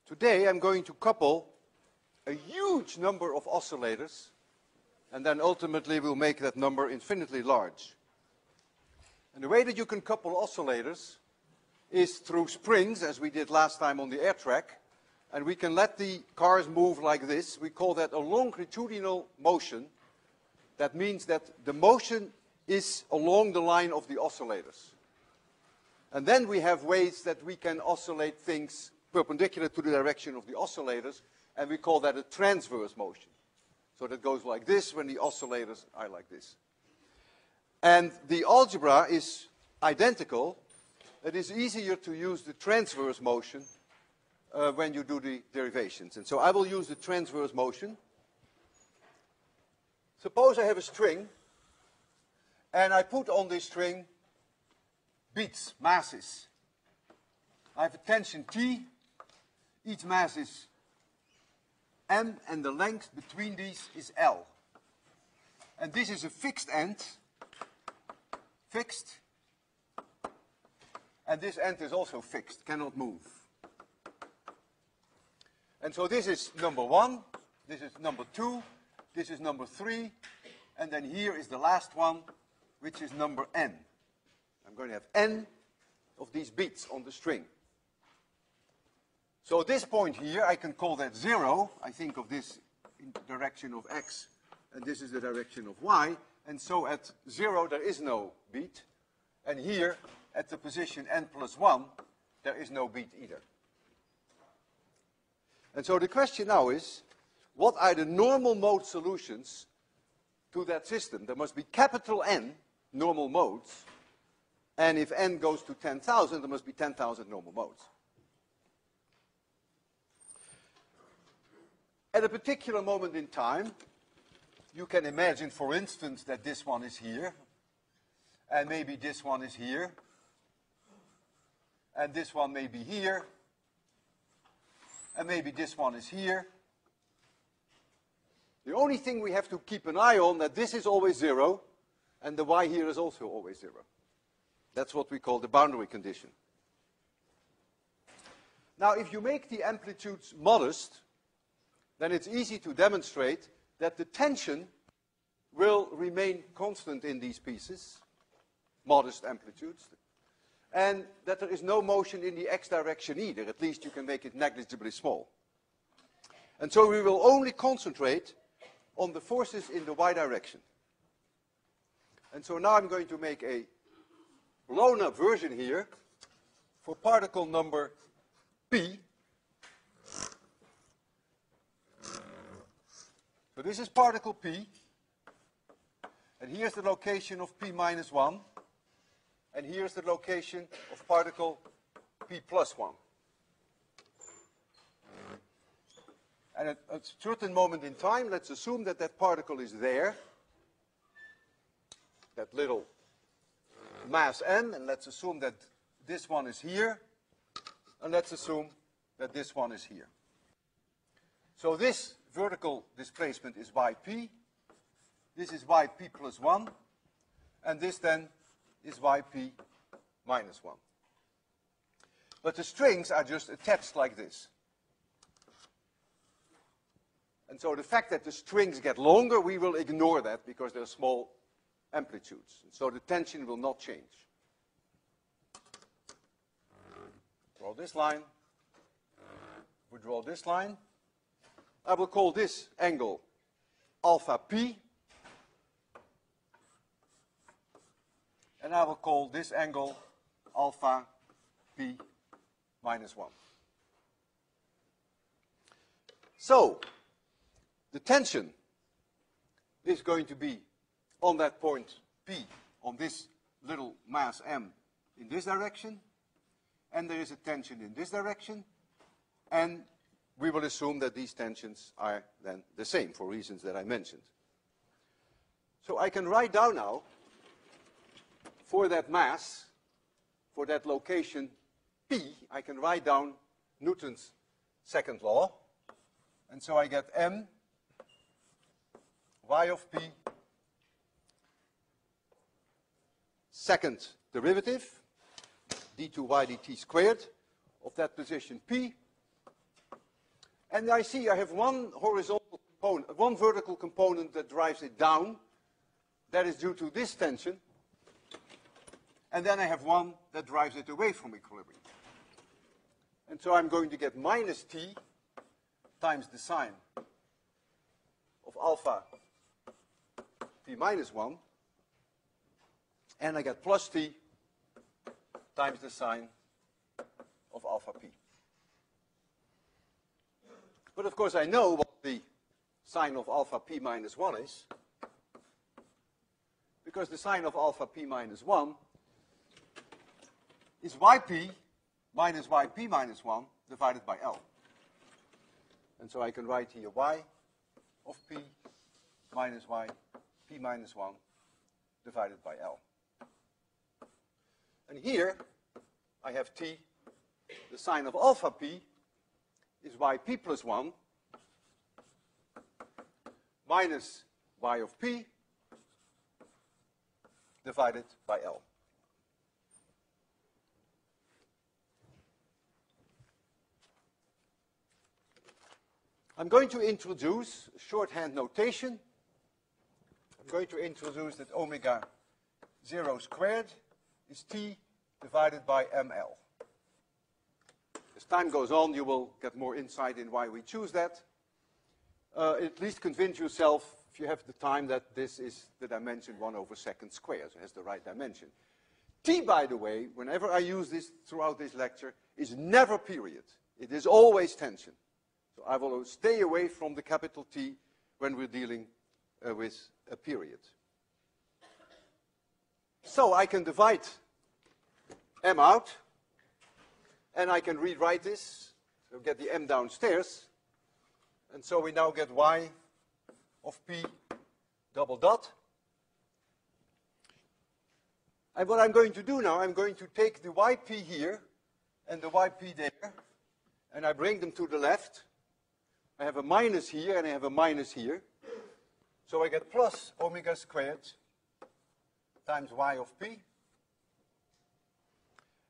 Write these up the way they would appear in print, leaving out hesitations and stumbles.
Today I'm going to couple a huge number of oscillators, and then ultimately we'll make that number infinitely large. And the way that you can couple oscillators is through springs, as we did last time on the air track, and we can let the cars move like this. We call that a longitudinal motion. That means that the motion is along the line of the oscillators. And then we have ways that we can oscillate things perpendicular to the direction of the oscillators, and we call that a transverse motion. So that goes like this when the oscillators are like this. And the algebra is identical. It is easier to use the transverse motion when you do the derivations. And so I will use the transverse motion. Suppose I have a string, and I put on this string beats, masses. I have a tension T. Each mass is M, and the length between these is L. And this is a fixed end, fixed. And this end is also fixed, cannot move. And so this is number 1, this is number 2, this is number 3, and then here is the last one, which is number N. I'm going to have N of these beats on the string. So this point here, I can call that 0. I think of this in the direction of x, and this is the direction of y. And so at 0, there is no beat. And here, at the position n plus 1, there is no beat either. And so the question now is, what are the normal mode solutions to that system? There must be capital N normal modes. And if n goes to 10,000, there must be 10,000 normal modes. At a particular moment in time, you can imagine, for instance, that this one is here, and maybe this one is here, and this one may be here, and maybe this one is here. The only thing we have to keep an eye on that this is always 0, and the y here is also always 0. That's what we call the boundary condition. Now, if you make the amplitudes modest, then it's easy to demonstrate that the tension will remain constant in these pieces, modest amplitudes, and that there is no motion in the x direction either. At least you can make it negligibly small. And so we will only concentrate on the forces in the y direction. And so now I'm going to make a blown up version here for particle number P. So this is particle P, and here's the location of P minus 1, and here's the location of particle P plus 1. And at a certain moment in time, let's assume that that particle is there, that little mass m, and let's assume that this one is here, and let's assume that this one is here. So this vertical displacement is yp, this is yp plus 1, and this then is yp minus 1. But the strings are just attached like this. And so the fact that the strings get longer, we will ignore that because they're small amplitudes. And so the tension will not change. Draw this line. We draw this line. I will call this angle alpha p, and I will call this angle alpha p minus 1. So, the tension is going to be on that point P, on this little mass m in this direction, and there is a tension in this direction, and we will assume that these tensions are then the same for reasons that I mentioned. So I can write down now, for that mass, for that location P, I can write down Newton's second law. And so I get m y of P second derivative, d2y dt squared, of that position P, And I see I have one horizontal component, one vertical component that drives it down. That is due to this tension. And then I have one that drives it away from equilibrium. And so I'm going to get minus T times the sine of alpha P minus 1. And I get plus T times the sine of alpha P. But of course I know what the sine of alpha P minus 1 is, because the sine of alpha P minus 1 is yp minus yp minus 1 divided by L. And so I can write here y of P minus y P minus 1 divided by L. And here I have T, the sine of alpha P is yp plus 1 minus y of P divided by L. I'm going to introduce shorthand notation. I'm going to introduce that omega 0 squared is T divided by ML. As time goes on, you will get more insight in why we choose that. At least convince yourself, if you have the time, that this is the dimension 1 over second squared, so it has the right dimension. T, by the way, whenever I use this throughout this lecture, is never period. It is always tension. So I will stay away from the capital T when we're dealing with a period. So I can divide M out, and I can rewrite this, so get the M downstairs. And so we now get y of P double dot. And what I'm going to do now, I'm going to take the yp here and the yp there, and I bring them to the left. I have a minus here and I have a minus here. So I get plus omega squared times y of P.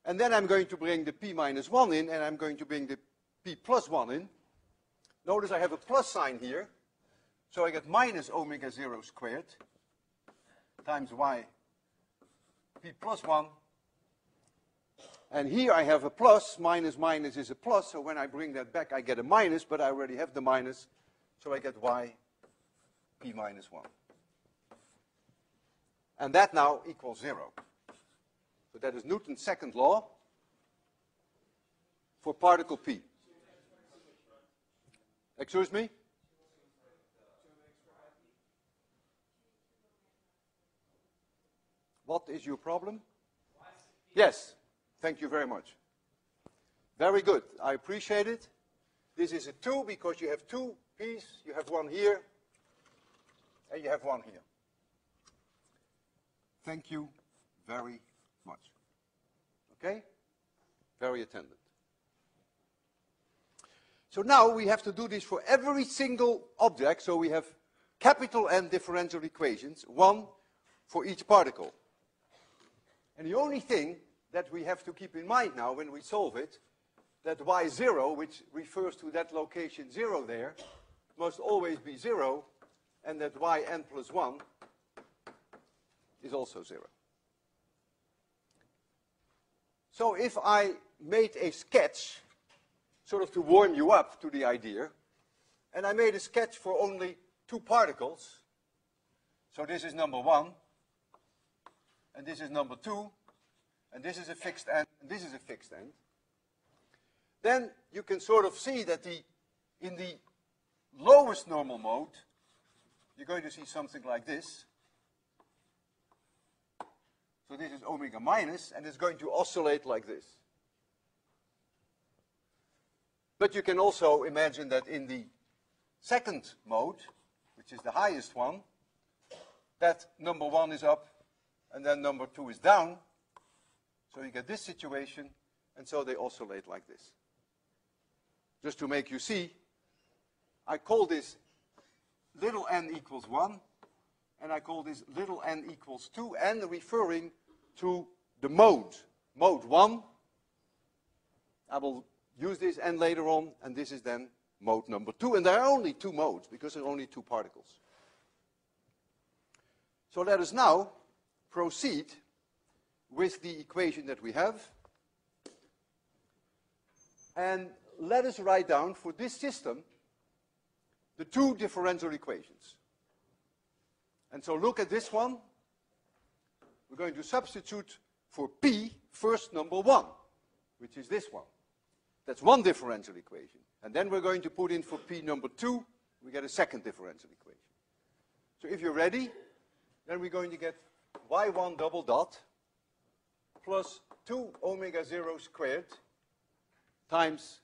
And then I'm going to bring the P minus 1 in, and I'm going to bring the P plus 1 in. Notice I have a plus sign here. So I get minus omega 0 squared times y P plus 1. And here I have a plus. Minus minus is a plus. So when I bring that back, I get a minus, but I already have the minus. So I get y P minus 1. And that now equals 0. So that is Newton's second law for particle P. Excuse me? What is your problem? Yes. Thank you very much. Very good. I appreciate it. This is a 2 because you have two P's. You have one here, and you have one here. Thank you very much. Okay? Very attendant. So now we have to do this for every single object. So we have capital N differential equations, one for each particle. And the only thing that we have to keep in mind now when we solve it, that y0, which refers to that location 0 there, must always be 0, and that yn plus 1 is also 0. So if I made a sketch, sort of to warm you up to the idea, and I made a sketch for only two particles, so this is number 1, and this is number 2, and this is a fixed end, and this is a fixed end, then you can sort of see that in the lowest normal mode, you're going to see something like this. So this is omega minus, and it's going to oscillate like this. But you can also imagine that in the second mode, which is the highest one, that number 1 is up, and then number 2 is down. So you get this situation, and so they oscillate like this. Just to make you see, I call this little n equals 1, and I call this little n equals 2, n referring to the mode. Mode 1, I will use this n later on, and this is then mode number 2. And there are only 2 modes because there are only 2 particles. So let us now proceed with the equation that we have. And let us write down for this system the 2 differential equations. And so look at this one. We're going to substitute for P first number 1, which is this one. That's one differential equation. And then we're going to put in for P number 2, we get a second differential equation. So if you're ready, then we're going to get y1 double dot plus 2 omega 0 squared times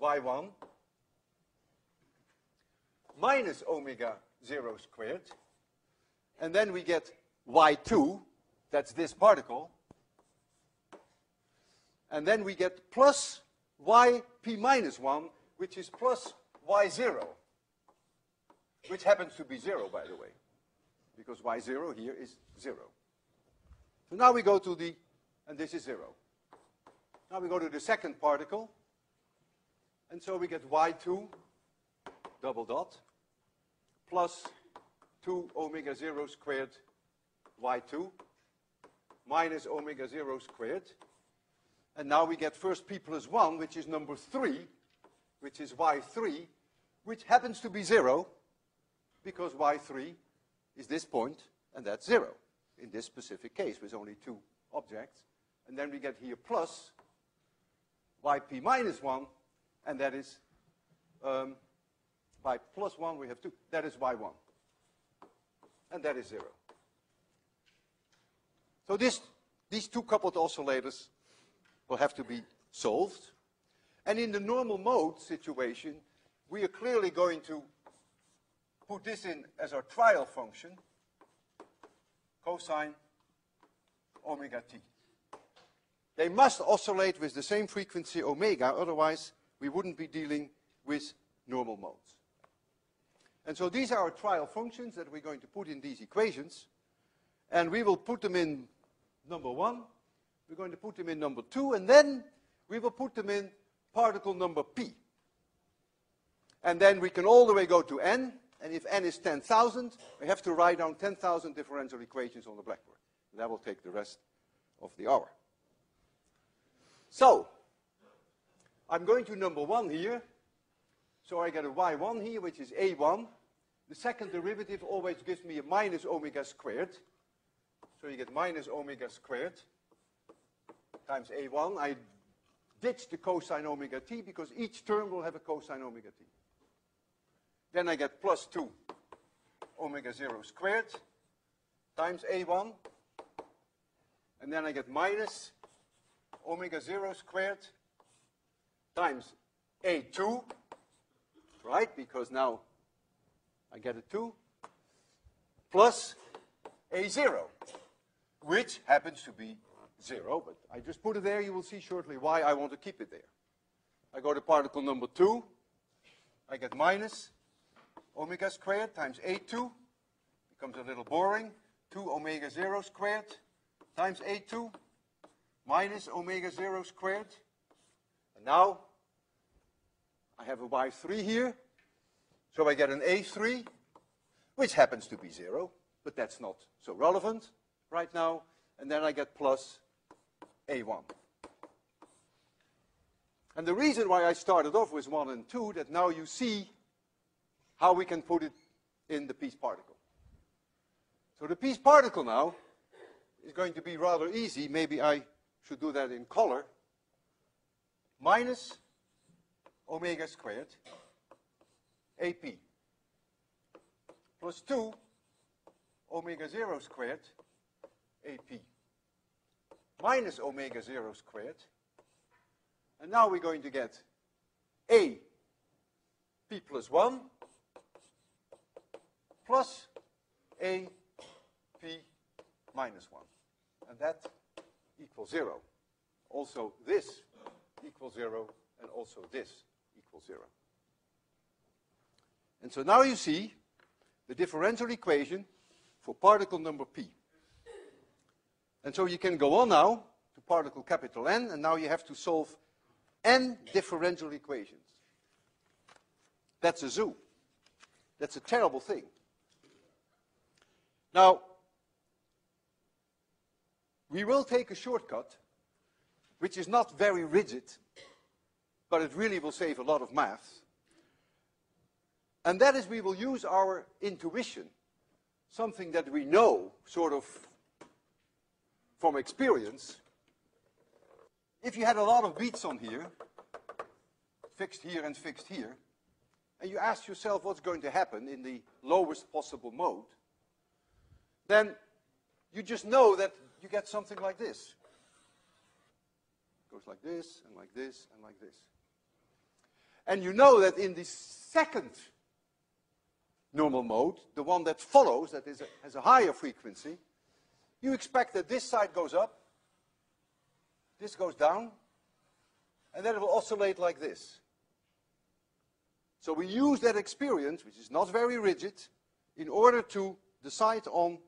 y1 minus omega 0 squared. And then we get y2, that's this particle. And then we get plus yp minus 1, which is plus y0, which happens to be 0, by the way, because y0 here is 0. So now we go to the, and this is 0. Now we go to the second particle, and so we get y2 double dot plus 2 omega 0 squared y2 minus omega 0 squared. And now we get first p plus 1, which is number 3, which is y3, which happens to be 0, because y3 is this point, and that's 0, in this specific case, with only 2 objects. And then we get here plus yp minus 1, and that is, by plus 1 we have 2, that is y1. And that is 0. So these 2 coupled oscillators will have to be solved. And in the normal mode situation, we are clearly going to put this in as our trial function, cosine omega t. They must oscillate with the same frequency omega, otherwise we wouldn't be dealing with normal modes. And so these are our trial functions that we're going to put in these equations. And we will put them in number 1. We're going to put them in number 2, and then we will put them in particle number p. And then we can all the way go to n, and if n is 10,000, we have to write down 10,000 differential equations on the blackboard. And that will take the rest of the hour. So, I'm going to number 1 here. So I get a y1 here, which is a1. The second derivative always gives me a minus omega squared. So you get minus omega squared times a1. I ditch the cosine omega t because each term will have a cosine omega t. Then I get plus 2 omega 0 squared times a1. And then I get minus omega 0 squared times a2, right? Because now I get a 2 plus a0, which happens to be 0, but I just put it there. You will see shortly why I want to keep it there. I go to particle number 2. I get minus omega squared times a2. Becomes a little boring. 2 omega 0 squared times a2 minus omega 0 squared. And now I have a y3 here. So I get an a3, which happens to be 0, but that's not so relevant right now. And then I get plus a1. And the reason why I started off with 1 and 2, that now you see how we can put it in the piece particle. So the piece particle now is going to be rather easy. Maybe I should do that in color. Minus omega squared ap plus 2 omega 0 squared ap minus omega 0 squared. And now we're going to get a p plus 1 plus a p minus 1. And that equals 0. Also this equals 0, and also this equals 0. And so now you see the differential equation for particle number p. And so you can go on now to particle capital N, and now you have to solve n differential equations. that's a zoo. That's a terrible thing. Now, we will take a shortcut, which is not very rigid, but it really will save a lot of math. And that is we will use our intuition, something that we know sort of from experience. If you had a lot of beats on here, fixed here and fixed here, and you ask yourself what's going to happen in the lowest possible mode, then you just know that you get something like this. It goes like this, and like this, and like this. And you know that in the second normal mode, the one that follows, that has a higher frequency, you expect that this side goes up, this goes down, and then it will oscillate like this. So we use that experience, which is not very rigid, in order to decide on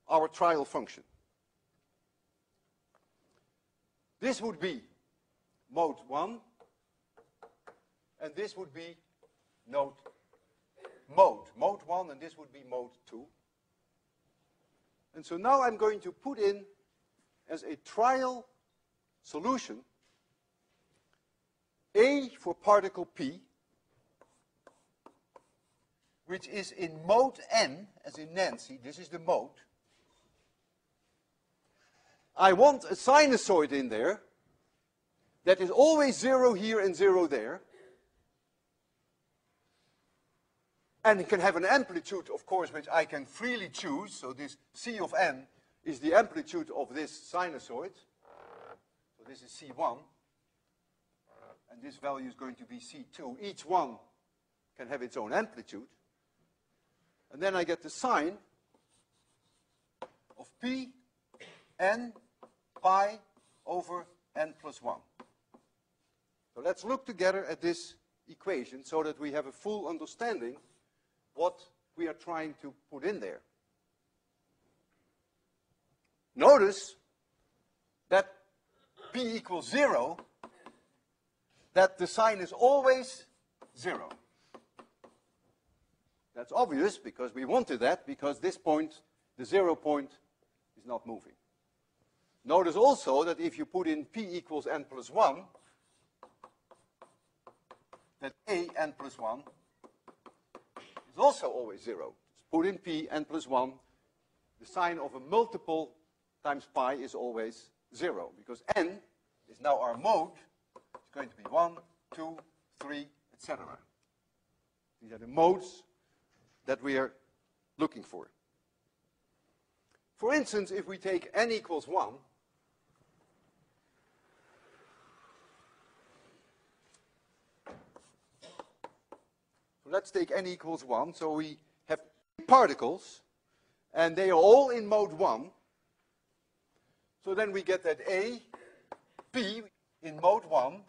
our trial function. This would be mode 1, and this would be mode 1, and this would be mode 2. And so now I'm going to put in as a trial solution A for particle P, which is in mode N, as in Nancy. This is the mode. I want a sinusoid in there that is always 0 here and 0 there. And it can have an amplitude, of course, which I can freely choose. So this C of n is the amplitude of this sinusoid. So this is C1. And this value is going to be C2. Each one can have its own amplitude. And then I get the sine of P n pi over n plus 1. So let's look together at this equation so that we have a full understanding what we are trying to put in there. Notice that P equals 0, that the sign is always 0. That's obvious because we wanted that, because this point, the 0 point, is not moving. Notice also that if you put in P equals n plus 1, that A n plus 1 is also always 0. Just put in P n plus 1, the sign of a multiple times pi is always 0, because n is now our mode. It's going to be 1, 2, 3, etc. These are the modes that we are looking for. For instance, if we take n equals 1, let's take n equals 1. So we have particles, and they are all in mode 1. So then we get that A, P, in mode 1,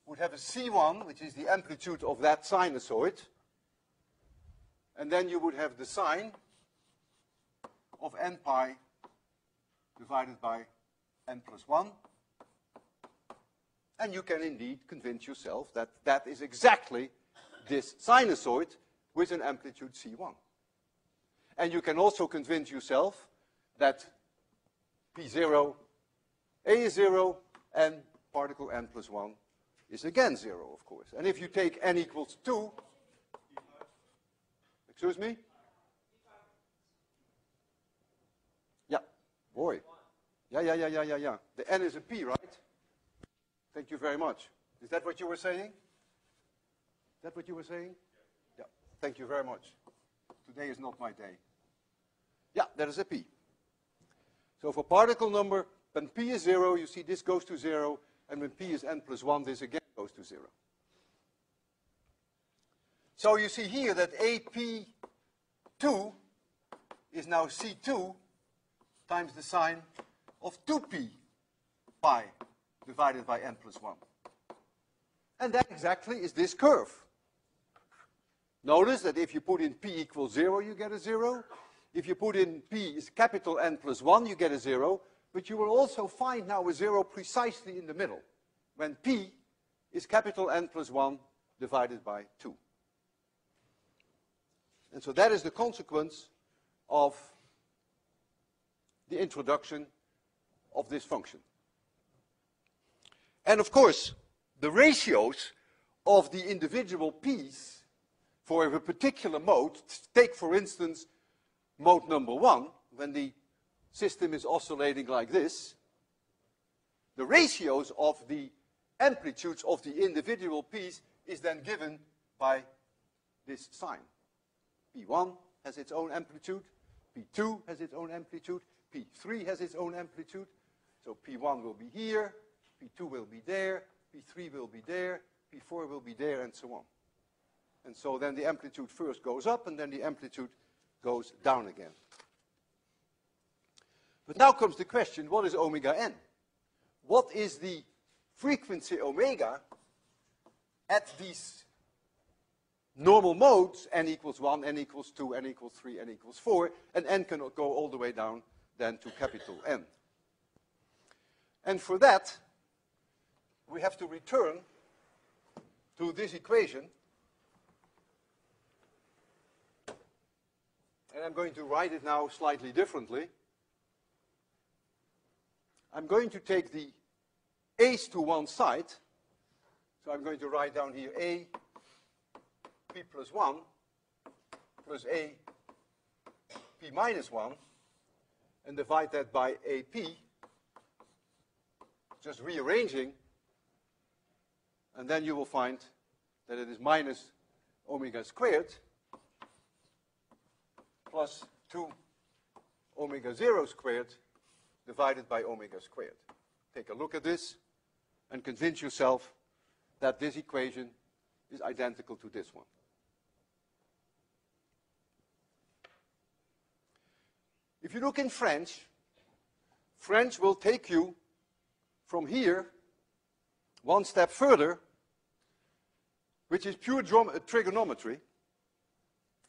would have a C1, which is the amplitude of that sinusoid. And then you would have the sine of n pi divided by n plus 1. And you can indeed convince yourself that that is exactly this sinusoid with an amplitude C1. And you can also convince yourself that P0, A is 0, and particle n plus 1 is again 0, of course. And if you take n equals 2, excuse me? Yeah, boy. Yeah. The n is a P, right? Thank you very much. Is that what you were saying? Is that what you were saying? Yeah, thank you very much. Today is not my day. Yeah, that is a P. So for particle number, when P is 0, you see this goes to 0, and when P is n plus 1, this again goes to 0. So you see here that AP2 is now C2 times the sine of 2P pi divided by n plus 1. And that exactly is this curve. Notice that if you put in P equals 0, you get a 0. If you put in P is capital N plus 1, you get a 0. But you will also find now a 0 precisely in the middle, when P is capital N plus 1 divided by 2. And so that is the consequence of the introduction of this function. And of course, the ratios of the individual p's for a particular mode, take for instance mode number 1, when the system is oscillating like this, the ratios of the amplitudes of the individual p's is then given by this sign. P1 has its own amplitude, P2 has its own amplitude, P3 has its own amplitude. So P1 will be here, P2 will be there, P3 will be there, P4 will be there, and so on. And so then the amplitude first goes up, and then the amplitude goes down again. But now comes the question, what is omega n? What is the frequency omega at these normal modes, n equals 1, n equals 2, n equals 3, n equals 4, and n cannot go all the way down then to capital N. And for that, we have to return to this equation. And I'm going to write it now slightly differently. I'm going to take the a's to one side. So I'm going to write down here a p plus 1 plus a p minus 1 and divide that by ap, just rearranging, and then you will find that it is minus omega squared plus 2 omega 0 squared divided by omega squared. Take a look at this and convince yourself that this equation is identical to this one. If you look in French, French will take you from here one step further, which is pure trigonometry.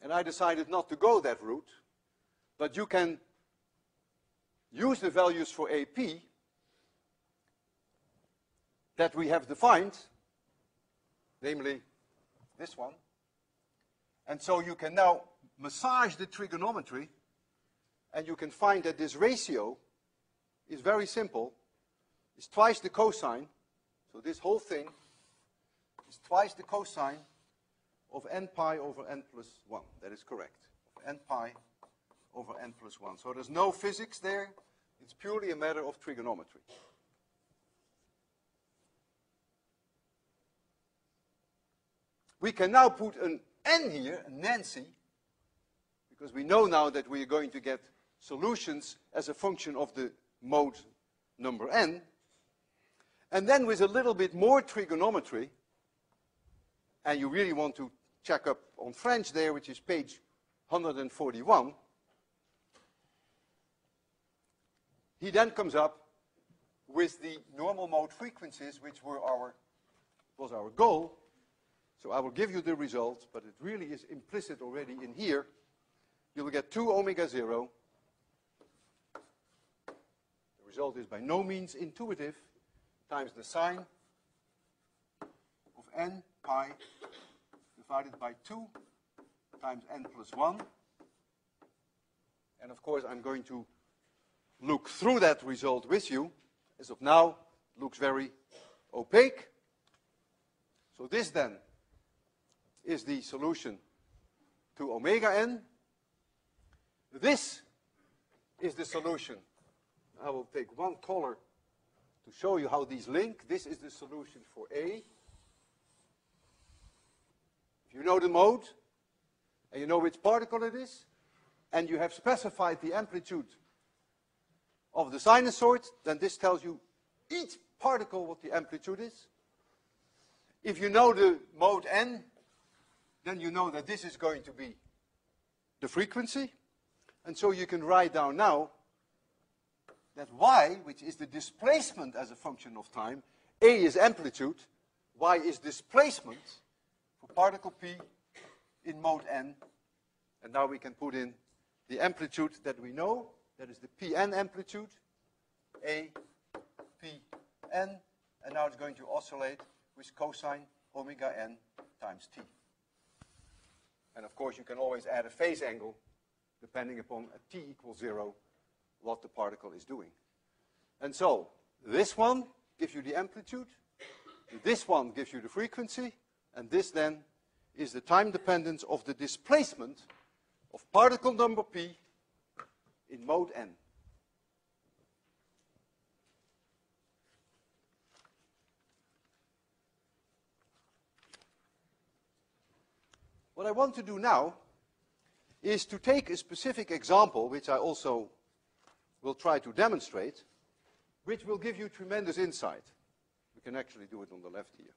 And I decided not to go that route, but you can use the values for AP that we have defined, namely this one. And so you can now massage the trigonometry, and you can find that this ratio is very simple. It's twice the cosine. So this whole thing is twice the cosine of n pi over n plus 1. That is correct. N pi over n plus 1. So there's no physics there. It's purely a matter of trigonometry. We can now put an n here, a Nancy, because we know now that we are going to get solutions as a function of the mode number n. And then with a little bit more trigonometry, and you really want to check up on French there, which is page 141, he then comes up with the normal mode frequencies, which was our goal. So I will give you the result, but it really is implicit already in here. You will get 2 omega 0. The result is by no means intuitive, times the sine of n pi divided by 2 times n plus 1. And of course, I'm going to look through that result with you. As of now, it looks very opaque. So this then is the solution to omega n. This is the solution. I will take one color to show you how these link. This is the solution for A. If you know the mode, and you know which particle it is, and you have specified the amplitude of the sinusoid, then this tells you each particle what the amplitude is. If you know the mode n, then you know that this is going to be the frequency. And so you can write down now that y, which is the displacement as a function of time, a is amplitude, y is displacement for particle p in mode n. And now we can put in the amplitude that we know, that is the Pn amplitude, a Pn, and now it's going to oscillate with cosine omega n times t. And of course, you can always add a phase angle depending upon at t equals 0 what the particle is doing. And so this one gives you the amplitude, this one gives you the frequency, and this then is the time dependence of the displacement of particle number p in mode n. What I want to do now is to take a specific example, which I also will try to demonstrate, which will give you tremendous insight. We can actually do it on the left here.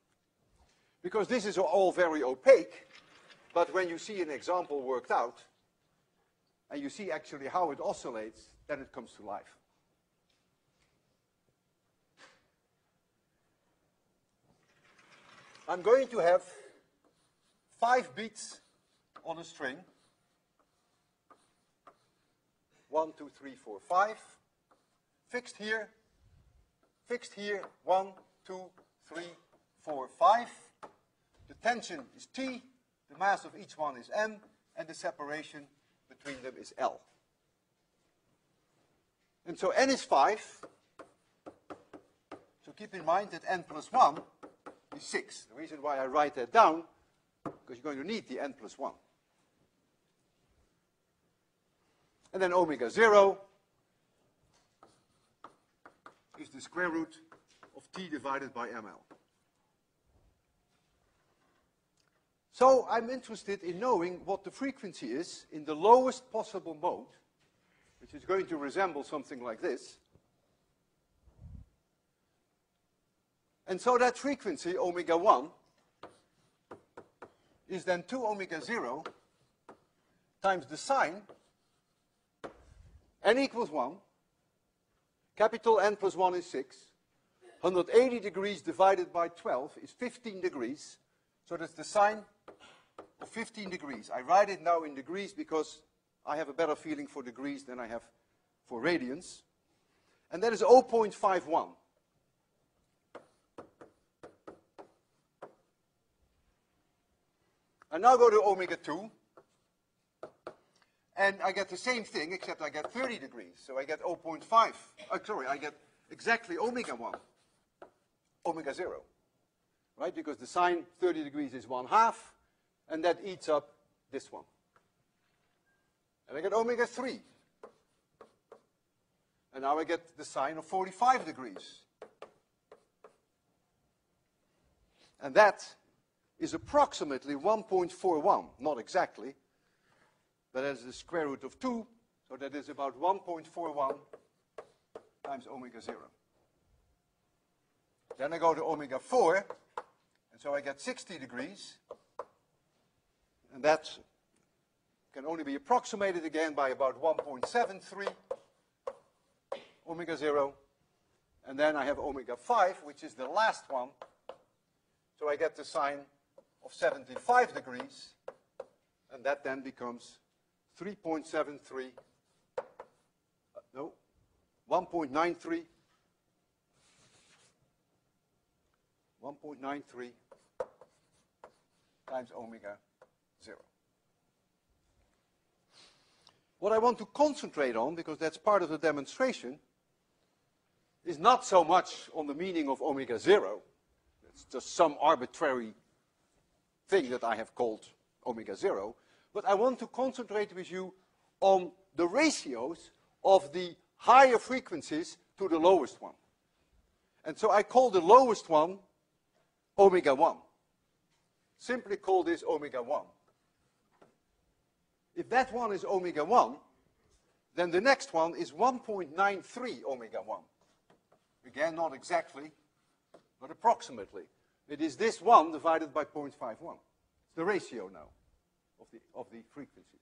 Because this is all very opaque, but when you see an example worked out, and you see actually how it oscillates, then it comes to life. I'm going to have 5 beats on a string. 1, 2, 3, 4, 5. Fixed here, 1, 2, 3, 4, 5. The tension is T, the mass of each one is M, and the separation between them is L. And so N is 5. So keep in mind that N plus 1 is 6. The reason why I write that down, because you're going to need the N plus 1. And then omega 0 is the square root of T divided by ML. So I'm interested in knowing what the frequency is in the lowest possible mode, which is going to resemble something like this. And so that frequency, omega 1, is then 2 omega 0 times the sine, n equals 1, capital N plus 1 is 6, 180 degrees divided by 12 is 15 degrees, so that's the sine of 15 degrees. I write it now in degrees because I have a better feeling for degrees than I have for radians. And that is 0.51. I now go to omega 2, and I get the same thing, except I get 30 degrees. So I get 0.5. I get exactly omega 1, omega 0. Right? Because the sine 30 degrees is 1/2, and that eats up this one. And I get omega 3. And now I get the sine of 45 degrees. And that is approximately 1.41, not exactly, but that is the square root of 2, so that is about 1.41 times omega 0. Then I go to omega 4, and so I get 60 degrees, and that can only be approximated again by about 1.73 omega 0, and then I have omega 5, which is the last one, so I get the sine of 75 degrees, and that then becomes 3.73, no, 1.93, 1.93 times omega 0. What I want to concentrate on, because that's part of the demonstration, is not so much on the meaning of omega 0. It's just some arbitrary thing that I have called omega 0. But I want to concentrate with you on the ratios of the higher frequencies to the lowest one. And so I call the lowest one omega 1. Simply call this omega 1. If that one is omega 1, then the next one is 1.93 omega 1. Again, not exactly, but approximately. It is this 1 divided by 0.51. It's the ratio now of the frequencies.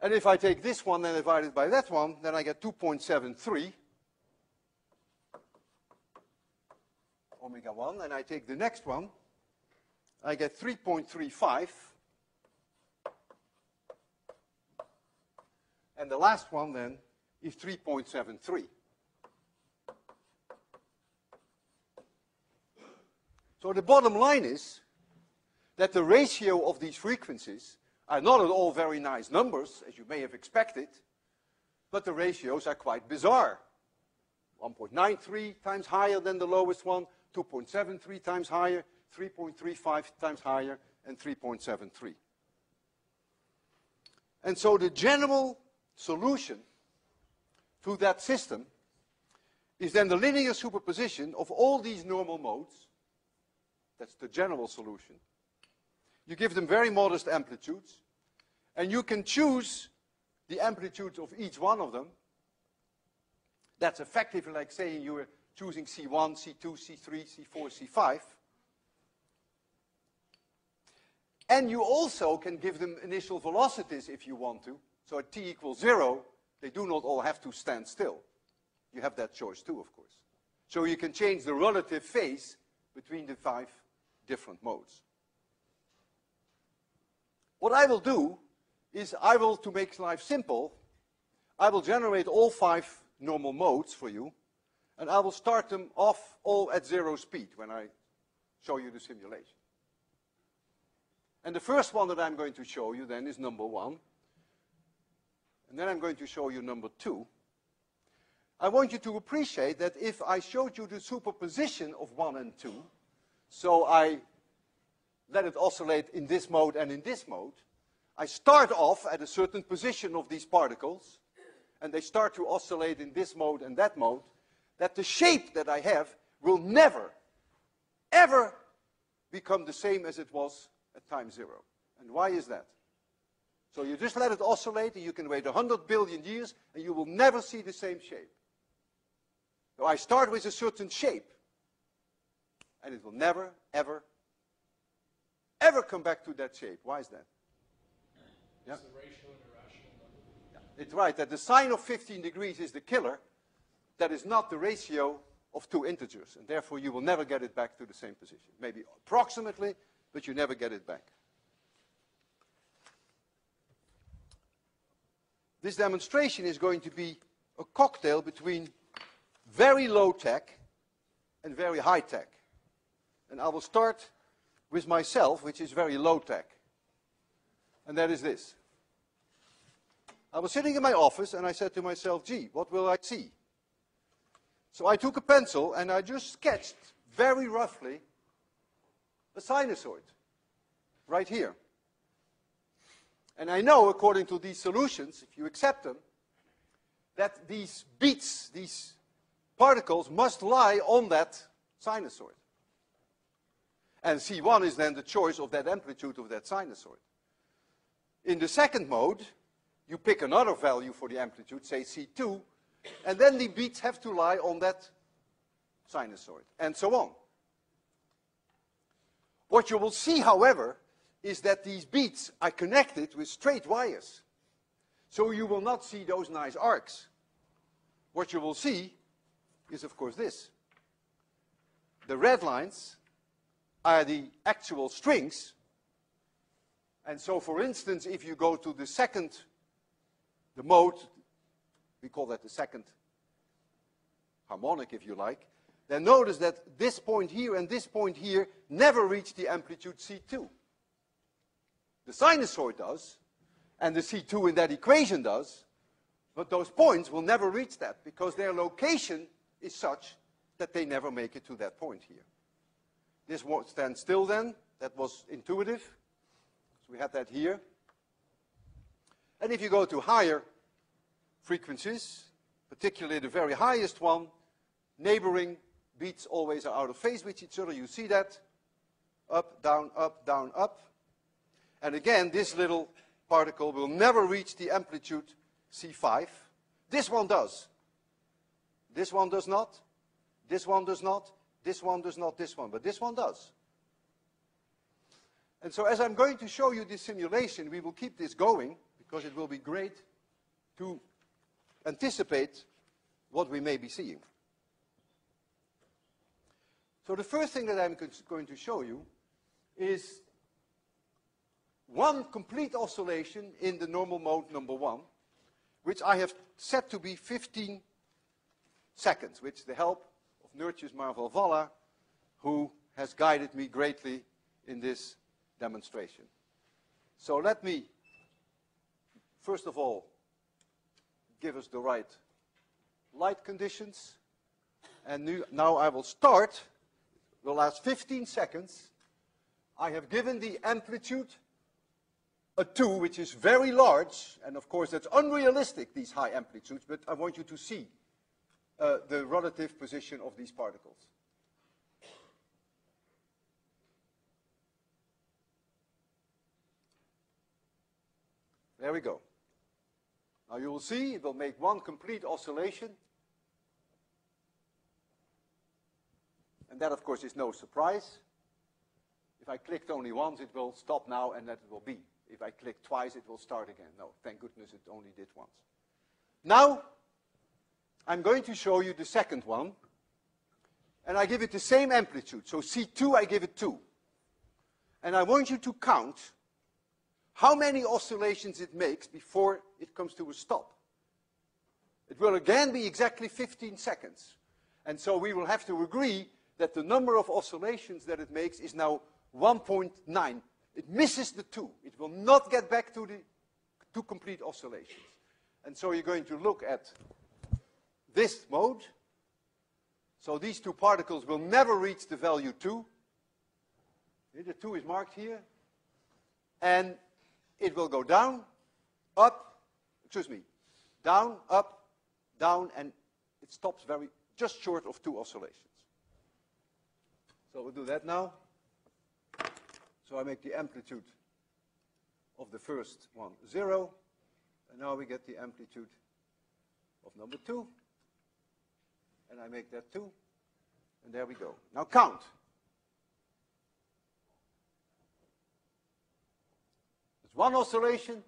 And if I take this one and divide it by that one, then I get 2.73 omega 1. And I take the next one, I get 3.35. And the last one then is 3.73. So the bottom line is that the ratio of these frequencies are not at all very nice numbers, as you may have expected, but the ratios are quite bizarre. 1.93 times higher than the lowest one, 2.73 times higher, 3.35 times higher, and 3.73. And so the general solution to that system is then the linear superposition of all these normal modes. That's the general solution. You give them very modest amplitudes, and you can choose the amplitudes of each one of them. That's effectively like saying you are choosing C1, C2, C3, C4, C5. And you also can give them initial velocities if you want to. So at t equals 0, they do not all have to stand still. You have that choice too, of course. So you can change the relative phase between the 5 different modes. What I will do is to make life simple, I will generate all 5 normal modes for you, and I will start them off all at 0 speed when I show you the simulation. And the first one that I'm going to show you then is number 1. And then I'm going to show you number 2. I want you to appreciate that if I showed you the superposition of 1 and 2, so I let it oscillate in this mode and in this mode, I start off at a certain position of these particles, and they start to oscillate in this mode and that mode, that the shape that I have will never, ever become the same as it was at time 0. And why is that? So you just let it oscillate, and you can wait 100 billion years, and you will never see the same shape. So I start with a certain shape, and it will never, ever, ever come back to that shape. Why is that? Yeah? Is the ratio an irrational number? Yeah. It's right that the sine of 15 degrees is the killer. That is not the ratio of 2 integers, and therefore you will never get it back to the same position. Maybe approximately, but you never get it back. This demonstration is going to be a cocktail between very low tech and very high tech. And I will start with myself, which is very low tech. And that is this. I was sitting in my office and I said to myself, gee, what will I see? So I took a pencil and I just sketched very roughly a sinusoid right here. And I know, according to these solutions, if you accept them, that these beats, these particles, must lie on that sinusoid. And C1 is then the choice of that amplitude of that sinusoid. In the second mode, you pick another value for the amplitude, say C2, and then the beats have to lie on that sinusoid, and so on. What you will see, however, is that these beats are connected with straight wires. So you will not see those nice arcs. What you will see is, of course, this. The red lines are the actual strings. And so, for instance, if you go to the second, the mode, we call that the second harmonic, if you like, then notice that this point here and this point here never reach the amplitude C2. The sinusoid does, and the C2 in that equation does, but those points will never reach that because their location is such that they never make it to that point here. This won't stand still then. That was intuitive. So we had that here. And if you go to higher frequencies, particularly the very highest one, neighboring beats always are out of phase with each other. You see that. Up, down, up, down, up. And again, this little particle will never reach the amplitude C5. This one does. This one does not. This one does not. This one does not. This one. But this one does. And so as I'm going to show you this simulation, we will keep this going because it will be great to anticipate what we may be seeing. So the first thing that I'm going to show you is one complete oscillation in the normal mode number 1, which I have set to be 15 seconds, with the help of Nertjes Marval Valla, who has guided me greatly in this demonstration. So let me, first of all, give us the right light conditions. And now I will start the last 15 seconds. I have given the amplitude a 2, which is very large. And of course, that's unrealistic, these high amplitudes. But I want you to see the relative position of these particles. There we go. Now you will see it will make one complete oscillation. And that, of course, is no surprise. If I clicked only once, it will stop now, and that it will be. If I click twice, it will start again. No, thank goodness it only did once. Now, I'm going to show you the second one. And I give it the same amplitude. So C2, I give it 2. And I want you to count how many oscillations it makes before it comes to a stop. It will again be exactly 15 seconds. And so we will have to agree that the number of oscillations that it makes is now 1.9. It misses the 2. It will not get back to the 2 complete oscillations. And so you're going to look at this mode. So these 2 particles will never reach the value 2. The 2 is marked here. And it will go down, up, down, up, down, and it stops just short of 2 oscillations. So we'll do that now. So I make the amplitude of the first one 0, and now we get the amplitude of number 2, and I make that 2, and there we go. Now count. One oscillation,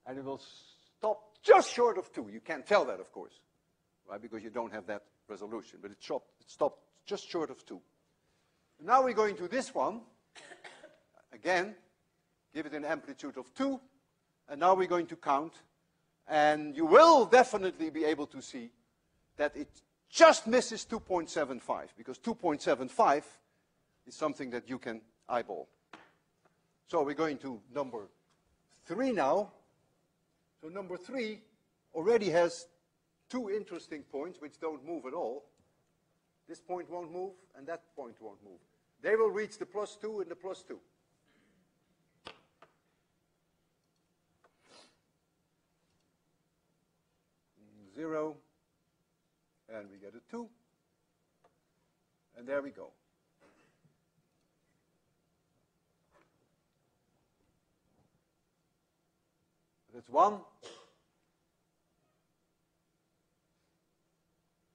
and it will stop just short of 2. You can't tell that, of course, right? Because you don't have that resolution. But it stopped just short of 2. Now we're going to this one. Again, give it an amplitude of 2. And now we're going to count. And you will definitely be able to see that it just misses 2.75. Because 2.75 is something that you can eyeball. So we're going to number 3 now. So number 3 already has 2 interesting points which don't move at all. This point won't move, and that point won't move. They will reach the +2 and the +2. Zero, and we get a 2. And there we go. That's 1.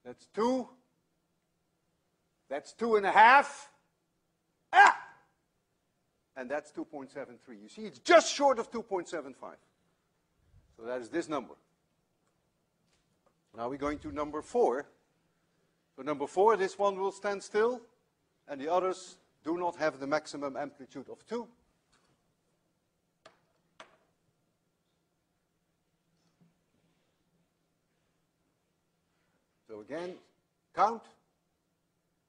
That's 2. That's 2.5. Ah! And that's 2.73. You see, it's just short of 2.75. So that is this number. Now we're going to number 4. So number 4, this one will stand still, and the others do not have the maximum amplitude of 2. So again, count.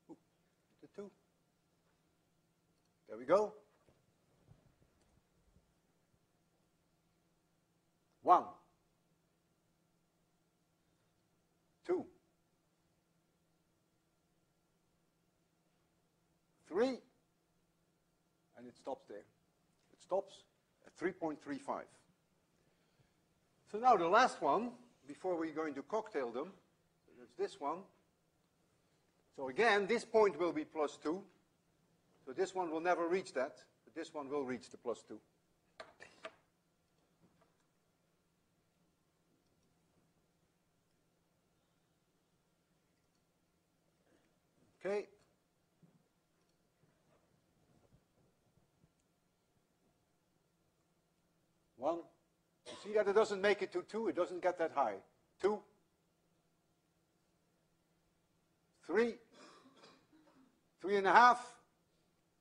The 2. There we go. 1. 2. 3. And it stops there. It stops at 3.35. So now the last one, before we're going to cocktail them, that's this one. So again, this point will be +2. So this one will never reach that, but this one will reach the +2. Okay. One. You see that it doesn't make it to 2, it doesn't get that high. 2. 3. 3.5.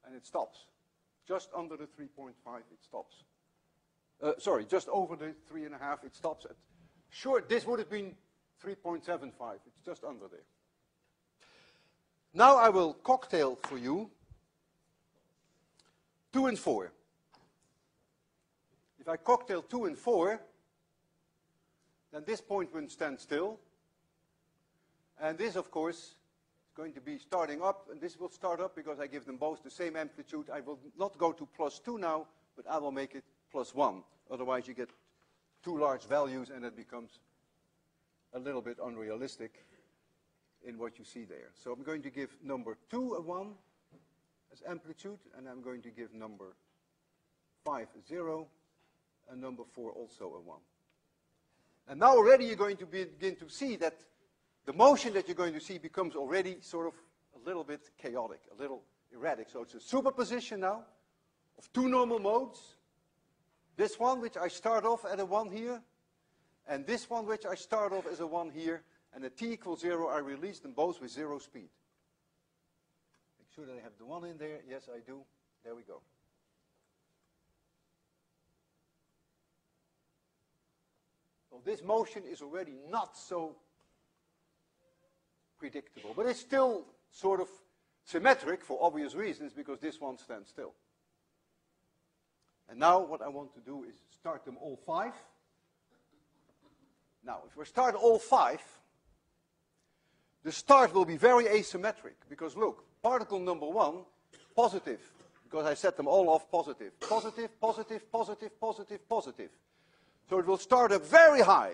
And it stops. Just under the 3.5, it stops. Sorry, just over the 3.5, it stops at. Sure, this would have been 3.75. It's just under there. Now I will cocktail for you 2 and 4. If I cocktail 2 and 4, then this point will stand still. And this, of course, is going to be starting up, and this will start up because I give them both the same amplitude. I will not go to +2 now, but I will make it +1. Otherwise, you get too large values, and it becomes a little bit unrealistic in what you see there. So I'm going to give number 2 a 1 as amplitude, and I'm going to give number 5 a 0, and number 4 also a 1. And now already you're going to begin to see that the motion that you're going to see becomes already sort of a little bit chaotic, a little erratic. So it's a superposition now of 2 normal modes. This one, which I start off at a 1 here, and this one, which I start off as a 1 here, and at t equals 0, I release them both with 0 speed. Make sure that I have the 1 in there. Yes, I do. There we go. So this motion is already not so predictable, but it's still sort of symmetric for obvious reasons because this one stands still. And now what I want to do is start them all 5. Now, if we start all 5, the start will be very asymmetric because look, particle number 1, positive, because I set them all off positive. Positive, positive, positive, positive, positive. So it will start up very high.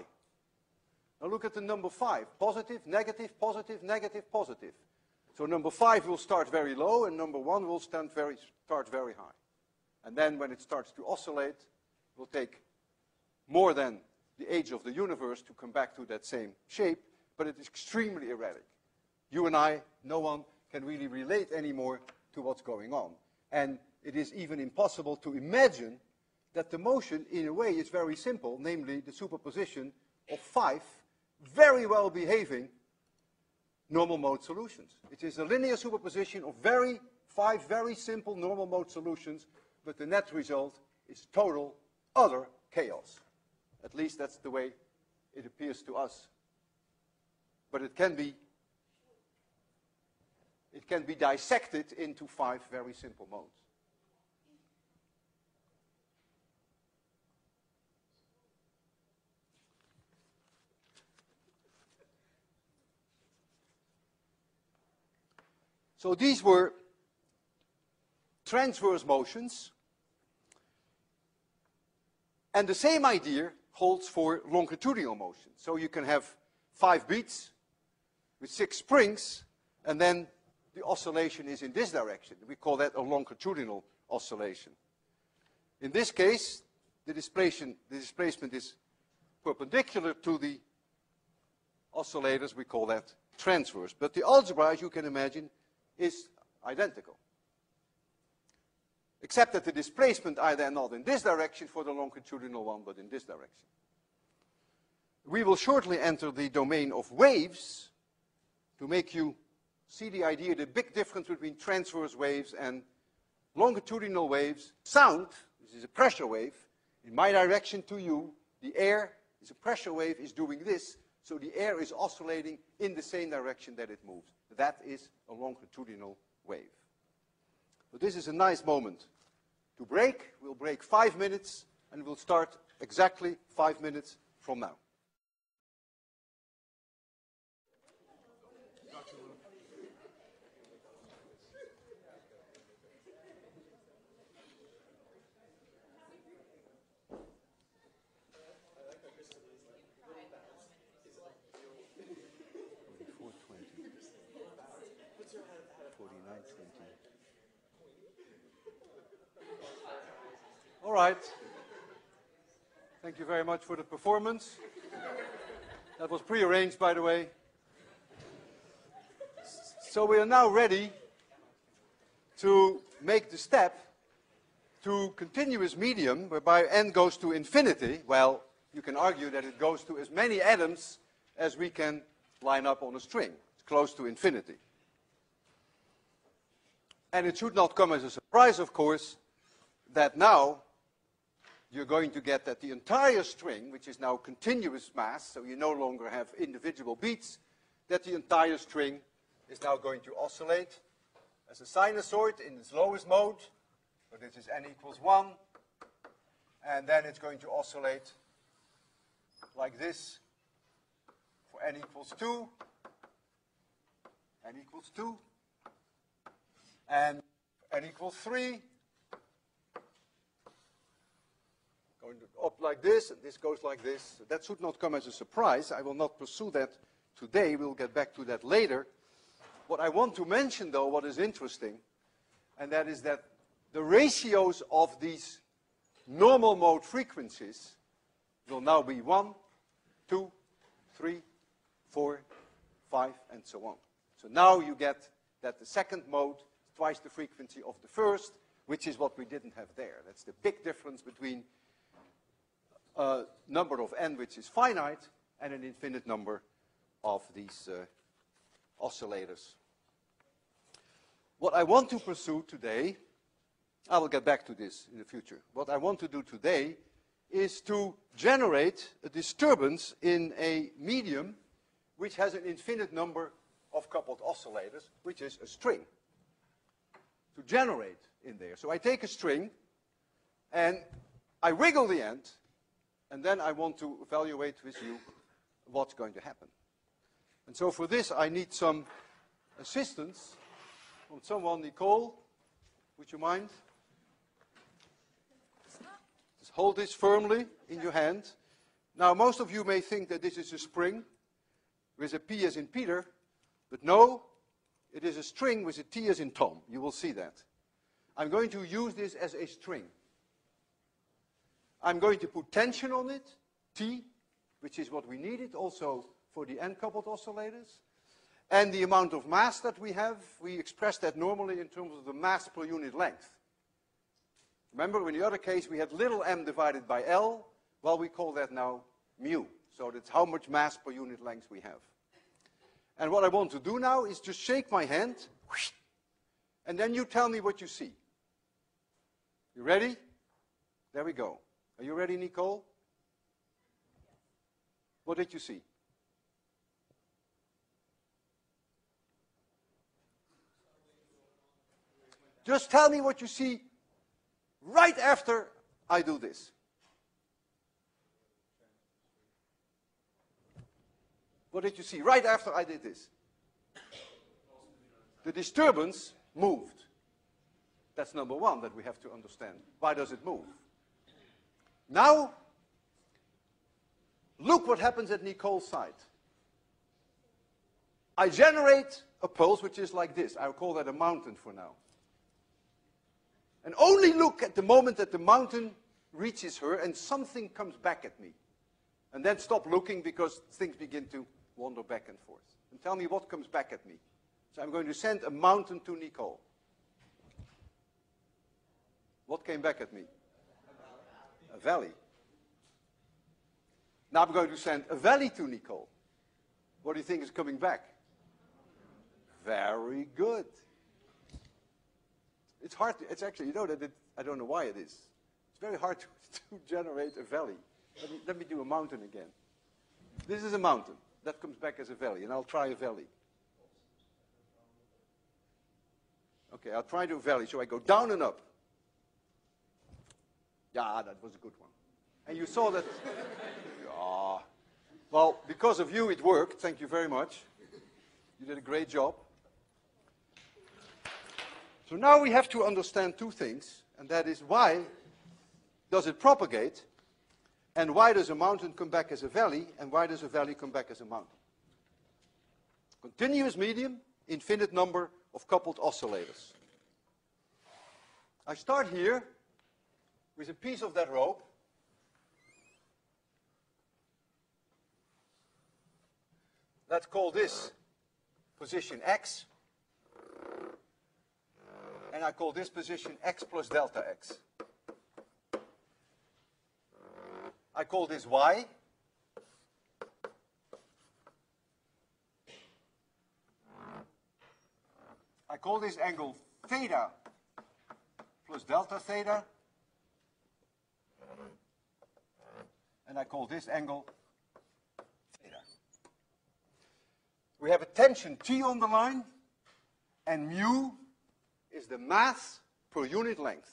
Now look at the number 5. Positive, negative, positive, negative, positive. So number 5 will start very low, and number 1 will start very high. And then when it starts to oscillate, it will take more than the age of the universe to come back to that same shape, but it is extremely erratic. You and I, no one can really relate anymore to what's going on. And it is even impossible to imagine that the motion, in a way, is very simple, namely the superposition of 5 very well behaving normal mode solutions. It is a linear superposition of 5 very simple normal mode solutions, but the net result is total, utter chaos. At least that's the way it appears to us. But it can be dissected into 5 very simple modes. So these were transverse motions. And the same idea holds for longitudinal motion. So you can have 5 beats with 6 springs, and then the oscillation is in this direction. We call that a longitudinal oscillation. In this case, the displacement is perpendicular to the oscillators. We call that transverse. But the algebra, as you can imagine, is identical. Except that the displacement are then not in this direction for the longitudinal one, but in this direction. We will shortly enter the domain of waves to make you see the idea, the big difference between transverse waves and longitudinal waves. Sound, this is a pressure wave, in my direction to you, the air is a pressure wave, is doing this, so the air is oscillating in the same direction that it moves. That is a longitudinal wave. But this is a nice moment to break. We'll break 5 minutes, and we'll start exactly 5 minutes from now. All right. Thank you very much for the performance. That was prearranged, by the way. So we are now ready to make the step to continuous medium, whereby n goes to infinity. Well, you can argue that it goes to as many atoms as we can line up on a string. It's close to infinity. And it should not come as a surprise, of course, that now you're going to get that the entire string, which is now continuous mass, so you no longer have individual beats, that the entire string is now going to oscillate as a sinusoid in its lowest mode. So this is n equals 1. And then it's going to oscillate like this for n equals 2. N equals 2. And n equals 3. Going up like this, and this goes like this. That should not come as a surprise. I will not pursue that today. We'll get back to that later. What I want to mention, though, what is interesting, and that is that the ratios of these normal mode frequencies will now be 1, 2, 3, 4, 5, and so on. So now you get that the second mode is twice the frequency of the first, which is what we didn't have there. That's the big difference between a number of n which is finite and an infinite number of these oscillators. What I want to pursue today, I will get back to this in the future. What I want to do today is to generate a disturbance in a medium which has an infinite number of coupled oscillators, which is a string, to generate in there. So I take a string and I wiggle the end, and then I want to evaluate with you what's going to happen. And so for this I need some assistance from someone. Nicole, would you mind? Just hold this firmly in your hand. Now most of you may think that this is a spring with a P as in Peter, but no, it is a string with a T as in Tom. You will see that. I'm going to use this as a string. I'm going to put tension on it, T, which is what we needed also for the n-coupled oscillators. And the amount of mass that we have, we express that normally in terms of the mass per unit length. Remember, in the other case, we had little m divided by L. Well, we call that now mu. So that's how much mass per unit length we have. And what I want to do now is just shake my hand, and then you tell me what you see. You ready? There we go. Are you ready, Nicole? What did you see? Just tell me what you see right after I do this. What did you see right after I did this? The disturbance moved. That's number one that we have to understand. Why does it move? Now, look what happens at Nicole's side. I generate a pulse which is like this. I'll call that a mountain for now. And only look at the moment that the mountain reaches her and something comes back at me. And then stop looking because things begin to wander back and forth. And tell me what comes back at me. So I'm going to send a mountain to Nicole. What came back at me? A valley. Now I'm going to send a valley to Nicole. What do you think is coming back? Very good. It's hard to, it's actually, you know that I don't know why it is. It's very hard to generate a valley. Let me do a mountain again. This is a mountain. That comes back as a valley, and I'll try a valley. Okay, I'll try to a valley. So I go down and up. Yeah, that was a good one. And you saw that. Yeah. Well, because of you, it worked. Thank you very much. You did a great job. So now we have to understand two things, and that is why does it propagate, and why does a mountain come back as a valley, and why does a valley come back as a mountain? Continuous medium, infinite number of coupled oscillators. I start here with a piece of that rope. Let's call this position X. And I call this position X plus delta X. I call this Y. I call this angle theta plus delta theta. And I call this angle theta. We have a tension T on the line. And mu is the mass per unit length.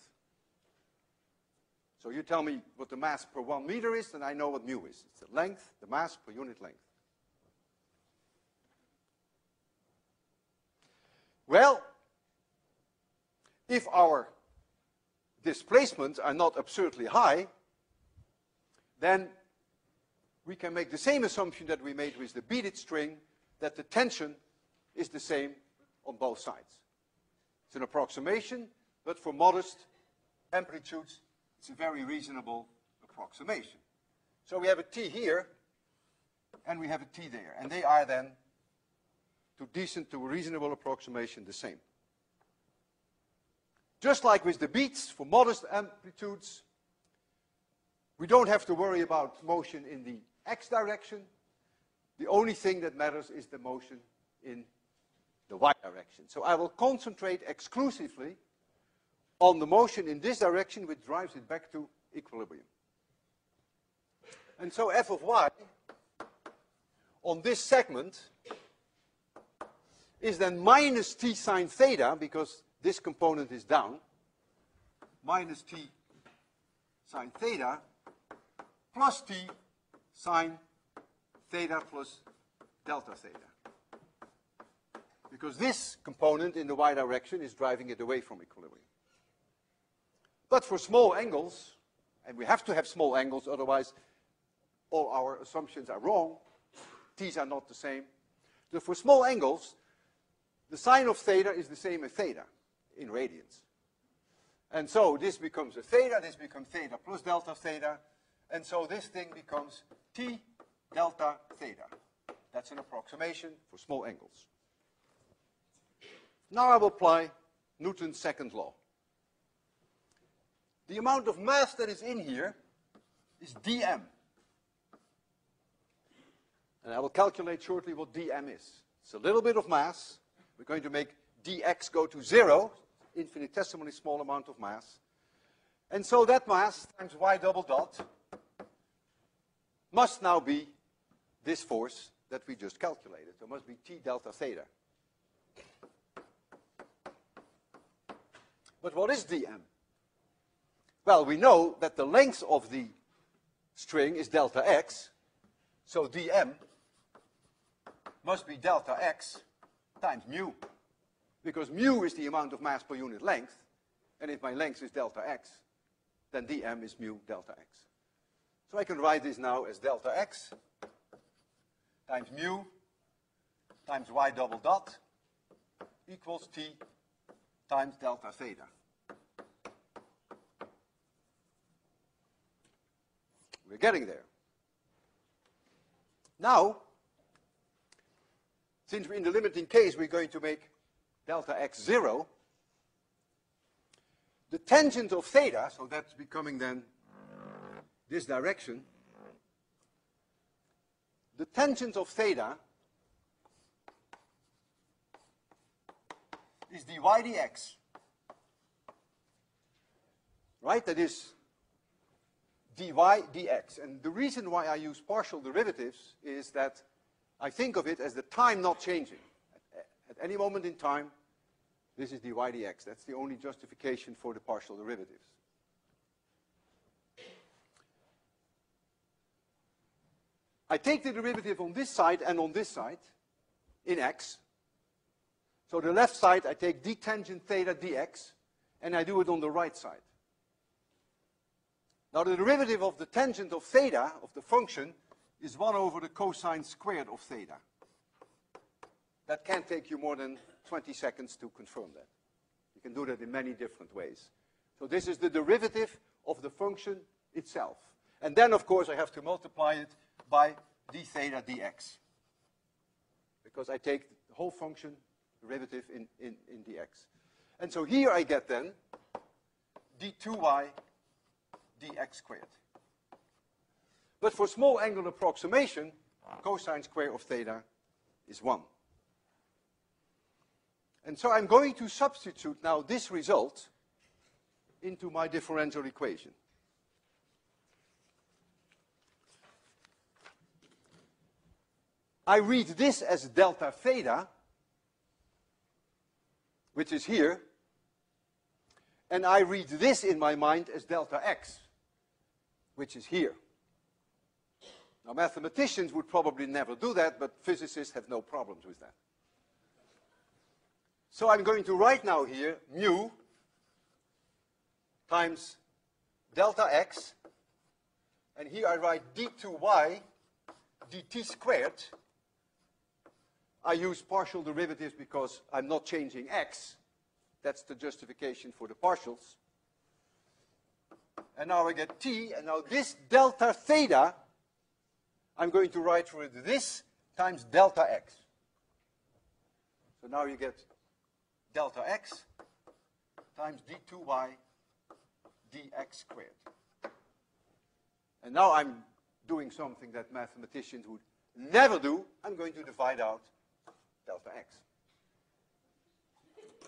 So you tell me what the mass per 1 meter is, and I know what mu is. It's the length, the mass per unit length. Well, if our displacements are not absurdly high, then we can make the same assumption that we made with the beaded string, that the tension is the same on both sides. It's an approximation, but for modest amplitudes, it's a very reasonable approximation. So we have a T here, and we have a T there, and they are then, to a reasonable approximation, the same. Just like with the beats, for modest amplitudes, we don't have to worry about motion in the x direction. The only thing that matters is the motion in the y direction. So I will concentrate exclusively on the motion in this direction, which drives it back to equilibrium. And so f of y on this segment is then minus t sine theta, because this component is down, minus t sine theta plus t sine theta plus delta theta. Because this component in the y direction is driving it away from equilibrium. But for small angles, and we have to have small angles, otherwise all our assumptions are wrong, t's are not the same. So for small angles, the sine of theta is the same as theta in radians. And so this becomes a theta, this becomes theta plus delta theta, and so this thing becomes t delta theta. That's an approximation for small angles. Now I will apply Newton's second law. The amount of mass that is in here is dm. And I will calculate shortly what dm is. It's a little bit of mass. We're going to make dx go to 0, infinitesimally small amount of mass. And so that mass times y double dot must now be this force that we just calculated. It must be t delta theta. But what is dm? Well, we know that the length of the string is delta x, so dm must be delta x times mu, because mu is the amount of mass per unit length, and if my length is delta x, then dm is mu delta x. So I can write this now as delta x times mu times y double dot equals t times delta theta. We're getting there. Now, since we're in the limiting case, we're going to make delta x 0. The tangent of theta, so that's becoming then this direction, the tangent of theta is dy dx. Right? That is dy dx. And the reason why I use partial derivatives is that I think of it as the time not changing. At any moment in time, this is dy dx. That's the only justification for the partial derivatives. I take the derivative on this side and on this side in x. So the left side, I take d tangent theta dx, and I do it on the right side. Now the derivative of the tangent of theta, of the function, is 1 over the cosine squared of theta. That can't take you more than 20 seconds to confirm that. You can do that in many different ways. So this is the derivative of the function itself. And then, of course, I have to multiply it by d theta dx, because I take the whole function derivative in dx. And so here I get then d2y dx squared. But for small angle approximation, cosine square of theta is 1. And so I'm going to substitute now this result into my differential equation. I read this as delta theta which is here, and I read this in my mind as delta x, which is here. Now, mathematicians would probably never do that, but physicists have no problems with that. So I'm going to write now here mu times delta x, and here I write d2y dt squared. I use partial derivatives because I'm not changing x. That's the justification for the partials. And now I get t, and now this delta theta, I'm going to write for it this times delta x. So now you get delta x times d2y dx squared. And now I'm doing something that mathematicians would never do. I'm going to divide out delta x.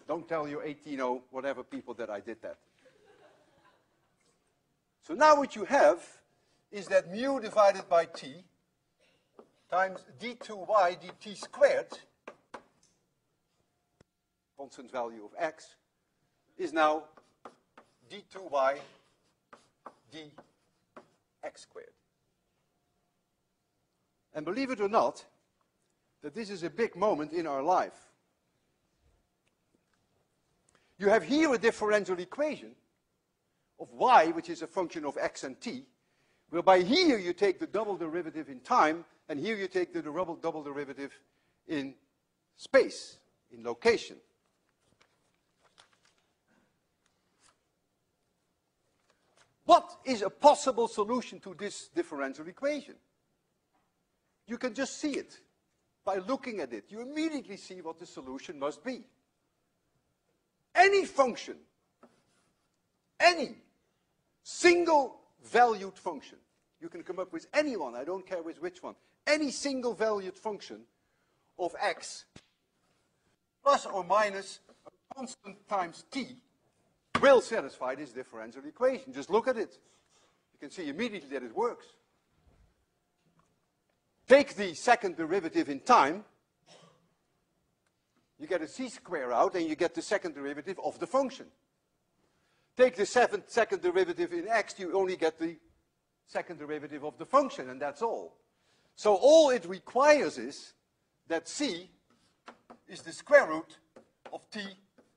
Don't tell your 18 whatever people that I did that. So now what you have is that mu divided by t times d2y dt squared, constant value of x, is now d2y dx squared. And believe it or not, that this is a big moment in our life. You have here a differential equation of y, which is a function of x and t, whereby here you take the double derivative in time, and here you take the double derivative in space, in location. What is a possible solution to this differential equation? You can just see it. By looking at it, you immediately see what the solution must be. Any function, any single valued function, you can come up with any one, I don't care with which one, any single valued function of x plus or minus a constant times t will satisfy this differential equation. Just look at it. You can see immediately that it works. Take the second derivative in time, you get a c square out, and you get the second derivative of the function. Take the second derivative in x, you only get the second derivative of the function, and that's all. So all it requires is that c is the square root of t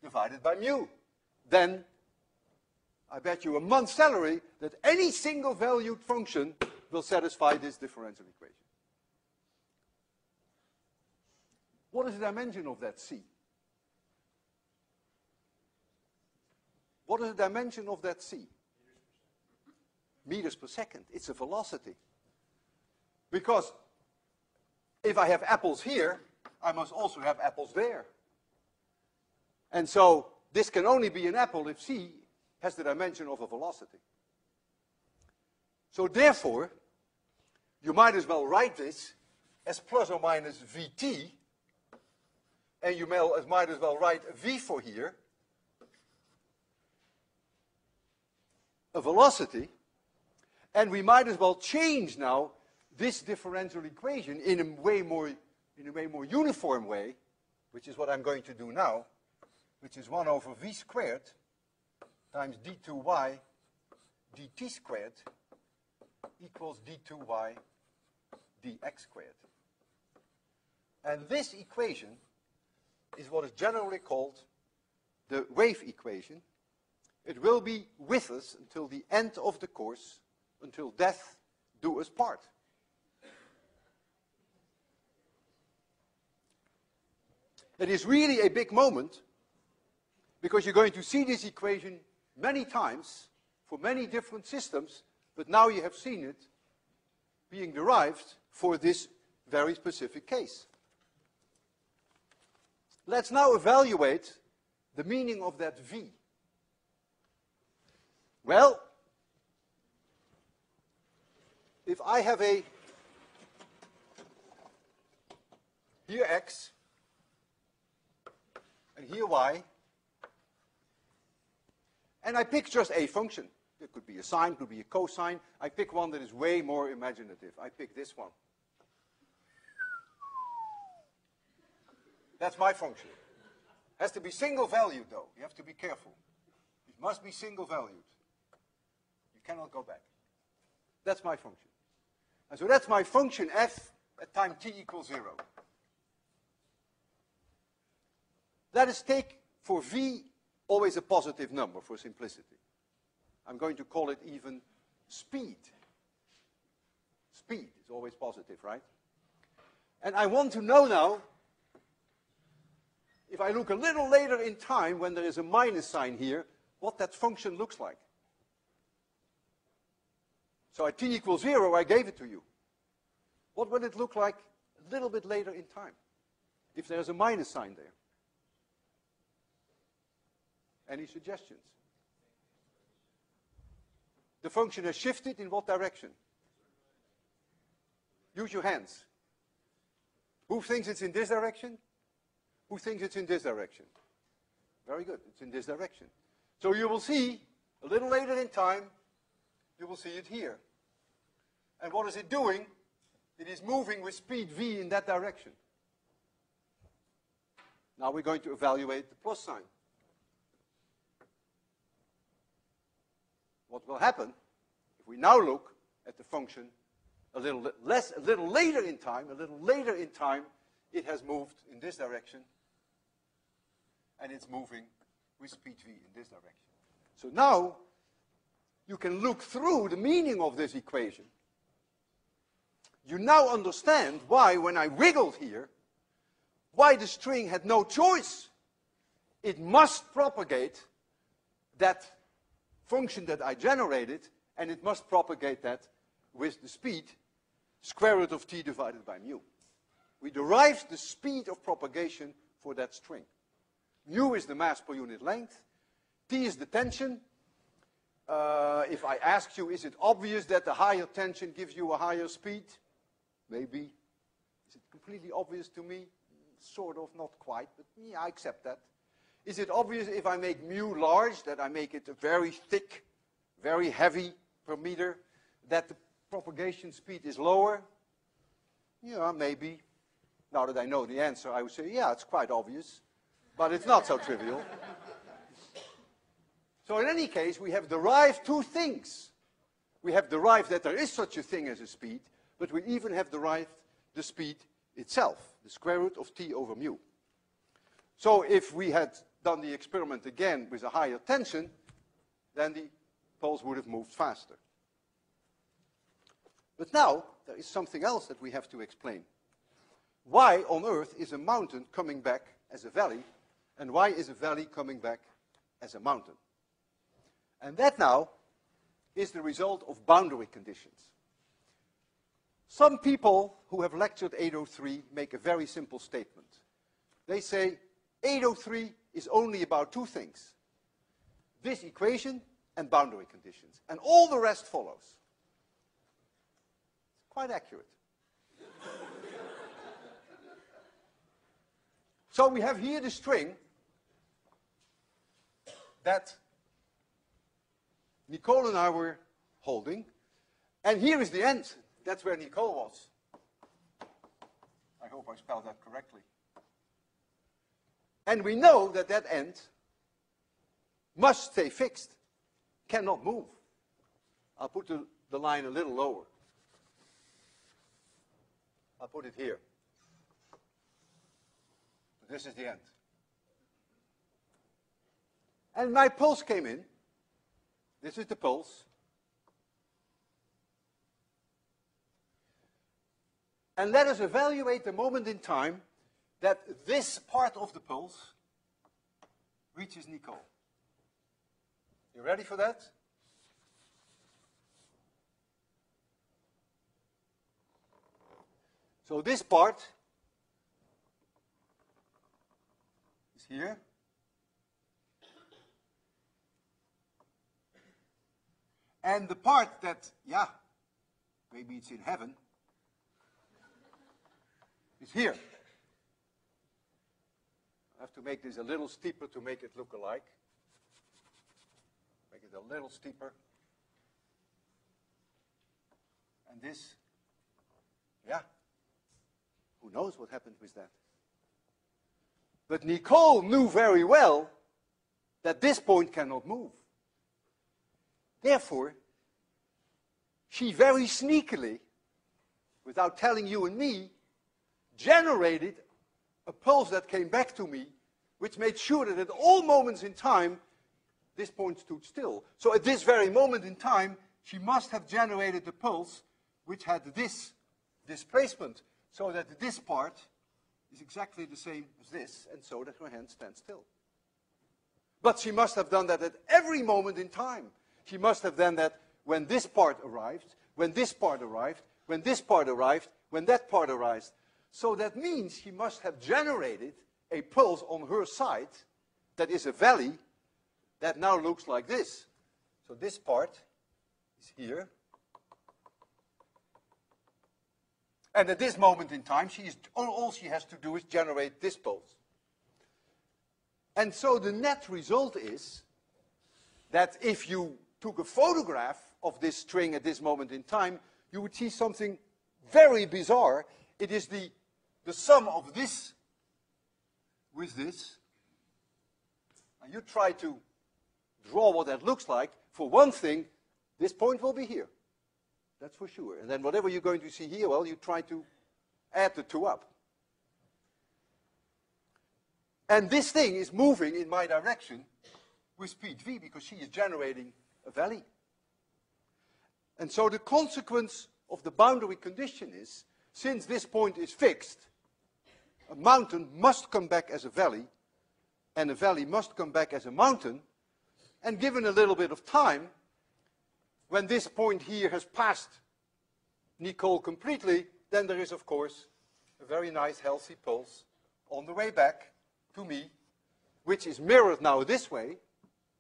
divided by mu. Then, I bet you a month's salary that any single valued function will satisfy this differential equation. What is the dimension of that c? What is the dimension of that c? Meters per second. It's a velocity. Because if I have apples here, I must also have apples there. And so this can only be an apple if c has the dimension of a velocity. So therefore, you might as well write this as plus or minus vt, and you might as well write v for here, a velocity, and we might as well change now this differential equation in a way more uniform way, which is what I'm going to do now, which is 1 over v squared times d2y dt squared equals d2y dx squared. And this equation is what is generally called the wave equation. It will be with us until the end of the course, until death do us part. It is really a big moment because you're going to see this equation many times for many different systems, but now you have seen it being derived for this very specific case. Let's now evaluate the meaning of that v. Well, if I have here x, and here y, and I pick just a function. It could be a sine, could be a cosine. I pick one that is way more imaginative. I pick this one. That's my function. Has to be single valued though. You have to be careful. It must be single valued. You cannot go back. That's my function. And so that's my function f at time t equals 0. Let us take for v always a positive number for simplicity. I'm going to call it even speed. Speed is always positive, right? And I want to know now, if I look a little later in time when there is a minus sign here, what that function looks like. So at t equals 0, I gave it to you. What will it look like a little bit later in time, if there's a minus sign there? Any suggestions? The function has shifted in what direction? Use your hands. Who thinks it's in this direction? Who thinks it's in this direction? Very good, it's in this direction. So you will see, a little later in time, you will see it here. And what is it doing? It is moving with speed v in that direction. Now we're going to evaluate the plus sign. What will happen if we now look at the function a little later in time, it has moved in this direction, and it's moving with speed v in this direction. So now you can look through the meaning of this equation. You now understand why, when I wiggled here, why the string had no choice. It must propagate that function that I generated, and it must propagate that with the speed square root of t divided by mu. We derived the speed of propagation for that string. Mu is the mass per unit length. T is the tension. If I asked you, is it obvious that the higher tension gives you a higher speed? Maybe. Is it completely obvious to me? Sort of, not quite, but yeah, I accept that. Is it obvious if I make mu large, that I make it a very thick, very heavy per meter, that the propagation speed is lower? Yeah, maybe. Now that I know the answer, I would say, yeah, it's quite obvious, but it's not so trivial. So in any case, we have derived two things. We have derived that there is such a thing as a speed, but we even have derived the speed itself, the square root of t over mu. So if we had done the experiment again with a higher tension, then the pulse would have moved faster. But now, there is something else that we have to explain. Why on earth is a mountain coming back as a valley, and why is a valley coming back as a mountain? And that now is the result of boundary conditions. Some people who have lectured 803 make a very simple statement. They say 803 is only about two things: this equation and boundary conditions, and all the rest follows. It's quite accurate. So we have here the string that Nicole and I were holding, and here is the end. That's where Nicole was. I hope I spelled that correctly. And we know that that end must stay fixed, cannot move. I'll put the line a little lower. I'll put it here. This is the end. And my pulse came in. This is the pulse. And let us evaluate the moment in time that this part of the pulse reaches Nicole. You ready for that? So this part is here. And the part that, yeah, maybe it's in heaven, is here. I have to make this a little steeper to make it look alike. Make it a little steeper. And this, yeah, who knows what happened with that? But Nicole knew very well that this point cannot move. Therefore, she very sneakily, without telling you and me, generated a pulse that came back to me, which made sure that at all moments in time, this point stood still. So at this very moment in time, she must have generated a pulse which had this displacement, so that this part is exactly the same as this, and so that her hand stands still. But she must have done that at every moment in time. She must have done that when this part arrived, when this part arrived, when this part arrived, when that part arrived. So that means she must have generated a pulse on her side that is a valley that now looks like this. So this part is here. And at this moment in time, all she has to do is generate this pulse. And so the net result is that if you took a photograph of this string at this moment in time, you would see something very bizarre. It is the sum of this with this. And you try to draw what that looks like. For one thing, this point will be here. That's for sure. And then whatever you're going to see here, well, you try to add the two up. And this thing is moving in my direction with speed v, because she is generating a valley. And so the consequence of the boundary condition is, since this point is fixed, a mountain must come back as a valley, and a valley must come back as a mountain, and given a little bit of time, when this point here has passed Nicole completely, then there is, of course, a very nice, healthy pulse on the way back to me, which is mirrored now this way.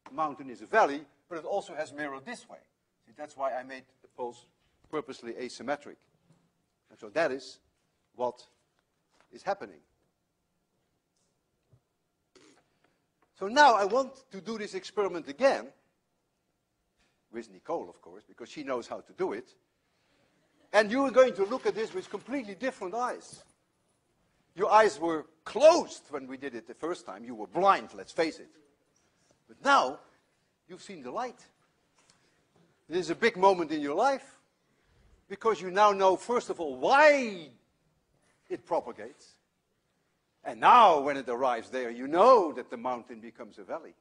The mountain is a valley, but it also has mirrored this way. See, that's why I made the pulse purposely asymmetric. And so that is what is happening. So now I want to do this experiment again, with Nicole, of course, because she knows how to do it. And you are going to look at this with completely different eyes. Your eyes were closed when we did it the first time. You were blind, let's face it. But now, you've seen the light. It is a big moment in your life, because you now know, first of all, why it propagates. And now, when it arrives there, you know that the mountain becomes a valley.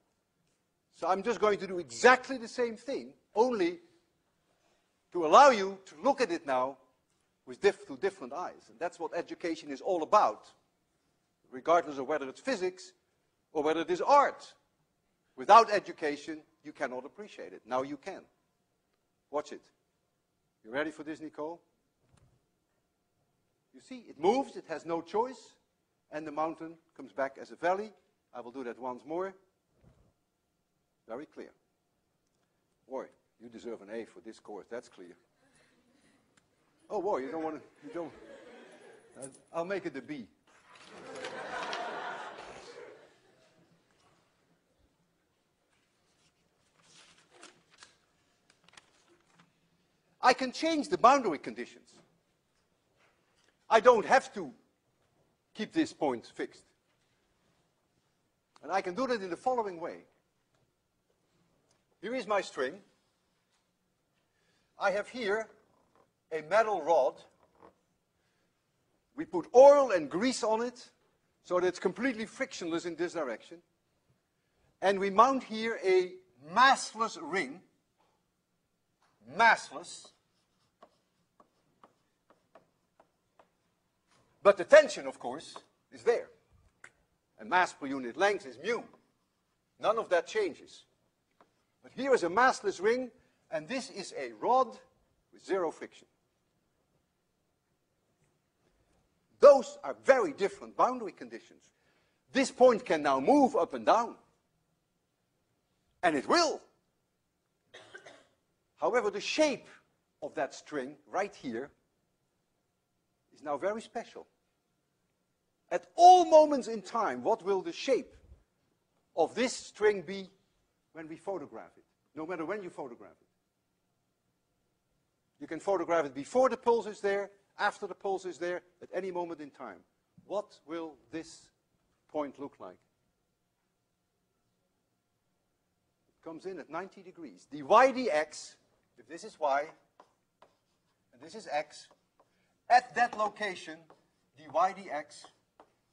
So I'm just going to do exactly the same thing, only to allow you to look at it now with different eyes. And that's what education is all about, regardless of whether it's physics or whether it is art. Without education, you cannot appreciate it. Now you can. Watch it. You ready for this, Nicole? You see, it moves, it has no choice, and the mountain comes back as a valley. I will do that once more. Very clear. Boy, you deserve an A for this course, that's clear. Oh boy, you don't want to, you don't. I'll make it a B. I can change the boundary conditions. I don't have to keep this point fixed. And I can do that in the following way. Here is my string. I have here a metal rod. We put oil and grease on it so that it's completely frictionless in this direction. And we mount here a massless ring. Massless. But the tension, of course, is there. And mass per unit length is mu. None of that changes. But here is a massless ring, and this is a rod with zero friction. Those are very different boundary conditions. This point can now move up and down. And it will. However, the shape of that string right here is now very special. At all moments in time, what will the shape of this string be when we photograph it? No matter when you photograph it. You can photograph it before the pulse is there, after the pulse is there, at any moment in time. What will this point look like? It comes in at 90 degrees. dy dx, if this is y, and this is x, at that location, dy dx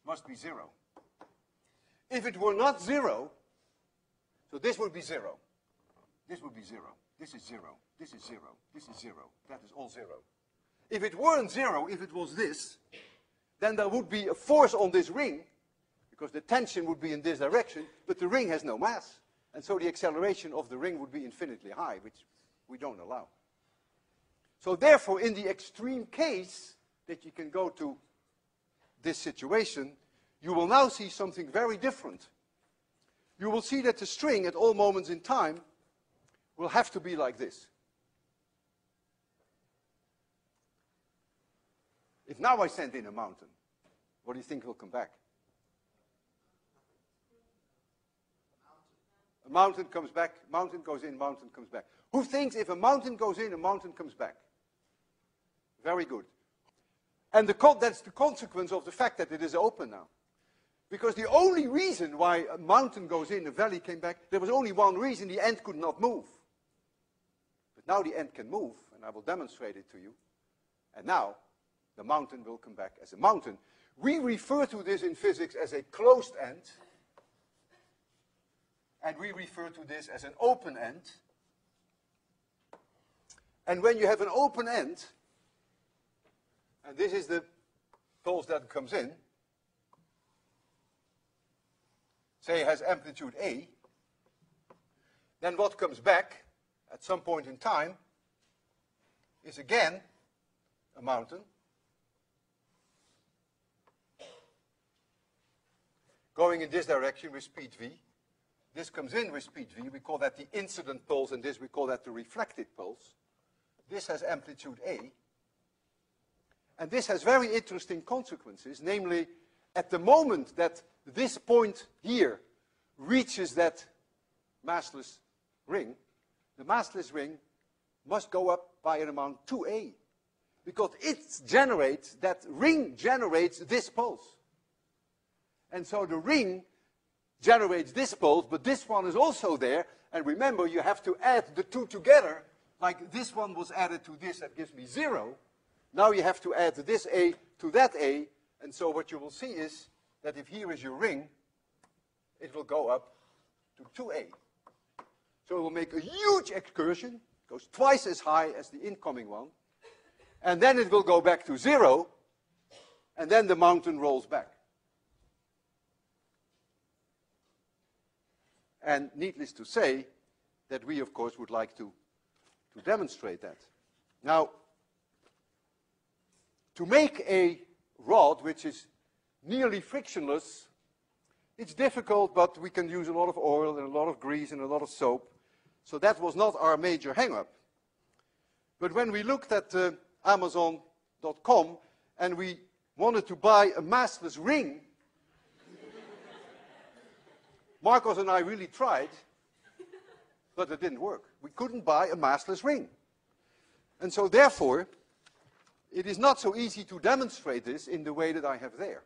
must be 0. If it were not 0, so this would be 0. This would be 0. This is 0. This is 0. This is 0. That is all 0. If it weren't 0, if it was this, then there would be a force on this ring, because the tension would be in this direction, but the ring has no mass. And so the acceleration of the ring would be infinitely high, which we don't allow. So therefore, in the extreme case that you can go to this situation, you will now see something very different. You will see that the string at all moments in time will have to be like this. If now I send in a mountain, what do you think will come back? A mountain comes back, mountain goes in, mountain comes back. Who thinks if a mountain goes in, a mountain comes back? Very good. And that's the consequence of the fact that it is open now. Because the only reason why a mountain goes in, a valley came back, there was only one reason: the end could not move. But now the end can move, and I will demonstrate it to you. And now the mountain will come back as a mountain. We refer to this in physics as a closed end. And we refer to this as an open end. And when you have an open end, and this is the pulse that comes in, say it has amplitude A, then what comes back at some point in time is again a mountain going in this direction with speed v. This comes in with speed v. We call that the incident pulse, and this we call that the reflected pulse. This has amplitude A. And this has very interesting consequences, namely, at the moment that this point here reaches that massless ring, the massless ring must go up by an amount 2a, because that ring generates this pulse. And so the ring generates this pulse, but this one is also there, and remember, you have to add the two together, like this one was added to this, that gives me 0. Now you have to add this A to that A, and so what you will see is that if here is your ring, it will go up to 2A. So it will make a huge excursion, goes twice as high as the incoming one, and then it will go back to 0, and then the mountain rolls back. And needless to say, that we, of course, would like to demonstrate that. Now, to make a rod which is nearly frictionless, it's difficult, but we can use a lot of oil and a lot of grease and a lot of soap. So that was not our major hang-up. But when we looked at Amazon.com and we wanted to buy a massless ring, Marcos and I really tried, but it didn't work. We couldn't buy a massless ring. And so therefore, it is not so easy to demonstrate this in the way that I have there.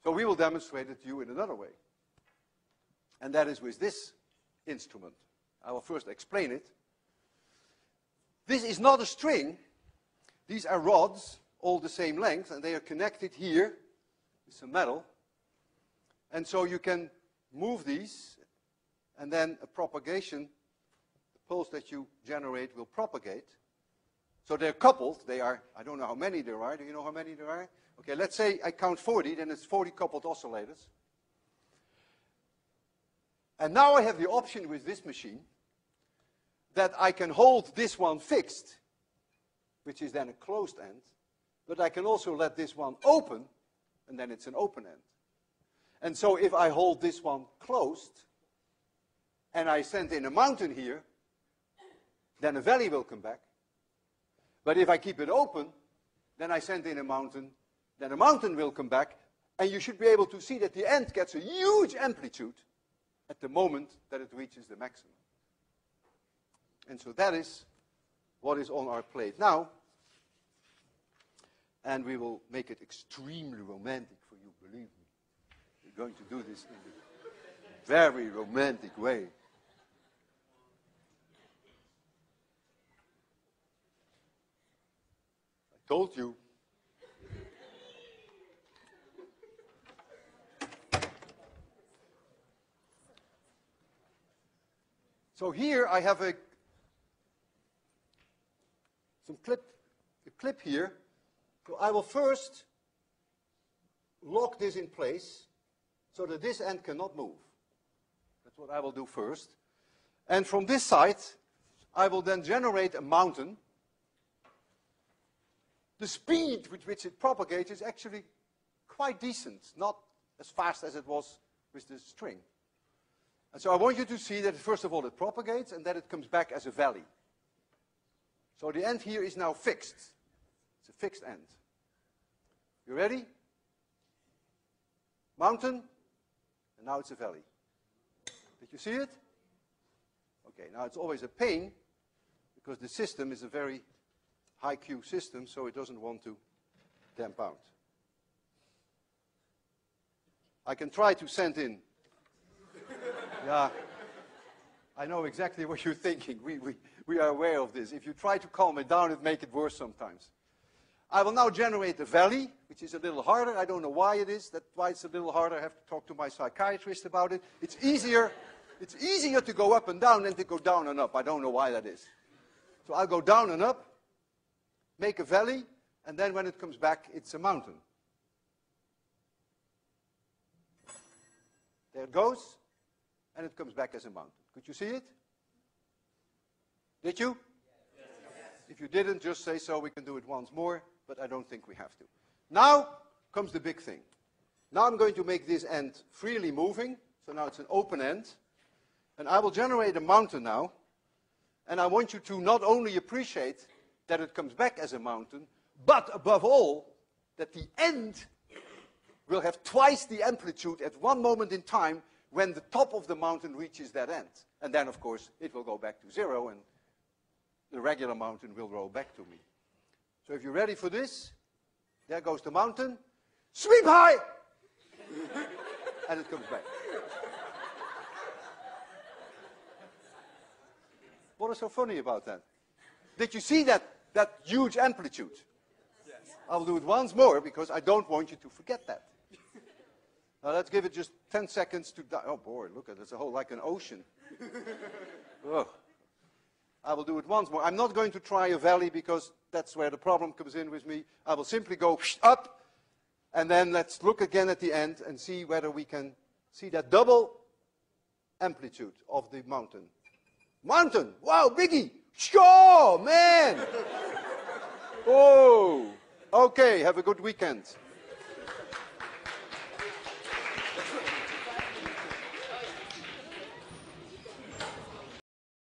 So we will demonstrate it to you in another way. And that is with this instrument. I will first explain it. This is not a string. These are rods, all the same length, and they are connected here with some metal. And so you can move these, and then a propagation, the pulse that you generate will propagate. So they're coupled. They are, I don't know how many there are. Do you know how many there are? Okay, let's say I count 40, then it's 40 coupled oscillators. And now I have the option with this machine that I can hold this one fixed, which is then a closed end, but I can also let this one open, and then it's an open end. And so if I hold this one closed, and I send in a mountain here, then a valley will come back. But if I keep it open, then I send in a mountain, then a mountain will come back, and you should be able to see that the end gets a huge amplitude at the moment that it reaches the maximum. And so that is what is on our plate now, and we will make it extremely romantic for you, believe me. going to do this in a very romantic way. I told you. So here I have a clip here. So I will first lock this in place so that this end cannot move. That's what I will do first. And from this side, I will then generate a mountain. The speed with which it propagates is actually quite decent, not as fast as it was with the string. And so I want you to see that first of all it propagates and that it comes back as a valley. So the end here is now fixed. It's a fixed end. You ready? Mountain, and now it's a valley. Did you see it? Okay, now it's always a pain because the system is a very high Q system, so it doesn't want to damp out. I can try to send in. Yeah, I know exactly what you're thinking. We are aware of this. If you try to calm it down, it makes it worse sometimes. I will now generate a valley, which is a little harder. I don't know why it is. That's why it's a little harder. I have to talk to my psychiatrist about it. It's easier to go up and down than to go down and up. I don't know why that is. So I'll go down and up, make a valley, and then when it comes back, it's a mountain. There it goes, and it comes back as a mountain. Could you see it? Did you? Yes. If you didn't, just say so. We can do it once more, but I don't think we have to. Now comes the big thing. Now I'm going to make this end freely moving. So now it's an open end. And I will generate a mountain now. And I want you to not only appreciate that it comes back as a mountain, but above all, that the end will have twice the amplitude at one moment in time when the top of the mountain reaches that end. And then, of course, it will go back to zero, and the regular mountain will roll back to me. So if you're ready for this, there goes the mountain. Sweep high! And it comes back. What is so funny about that? Did you see that huge amplitude? Yes. I'll do it once more because I don't want you to forget that. Now let's give it just 10 seconds to die. Oh boy, look at it. It's a whole like an ocean. Oh. I will do it once more. I'm not going to try a valley because that's where the problem comes in with me. I will simply go up, and then let's look again at the end and see whether we can see that double amplitude of the mountain. Mountain! Wow, biggie! Sure, man! Oh, okay, have a good weekend.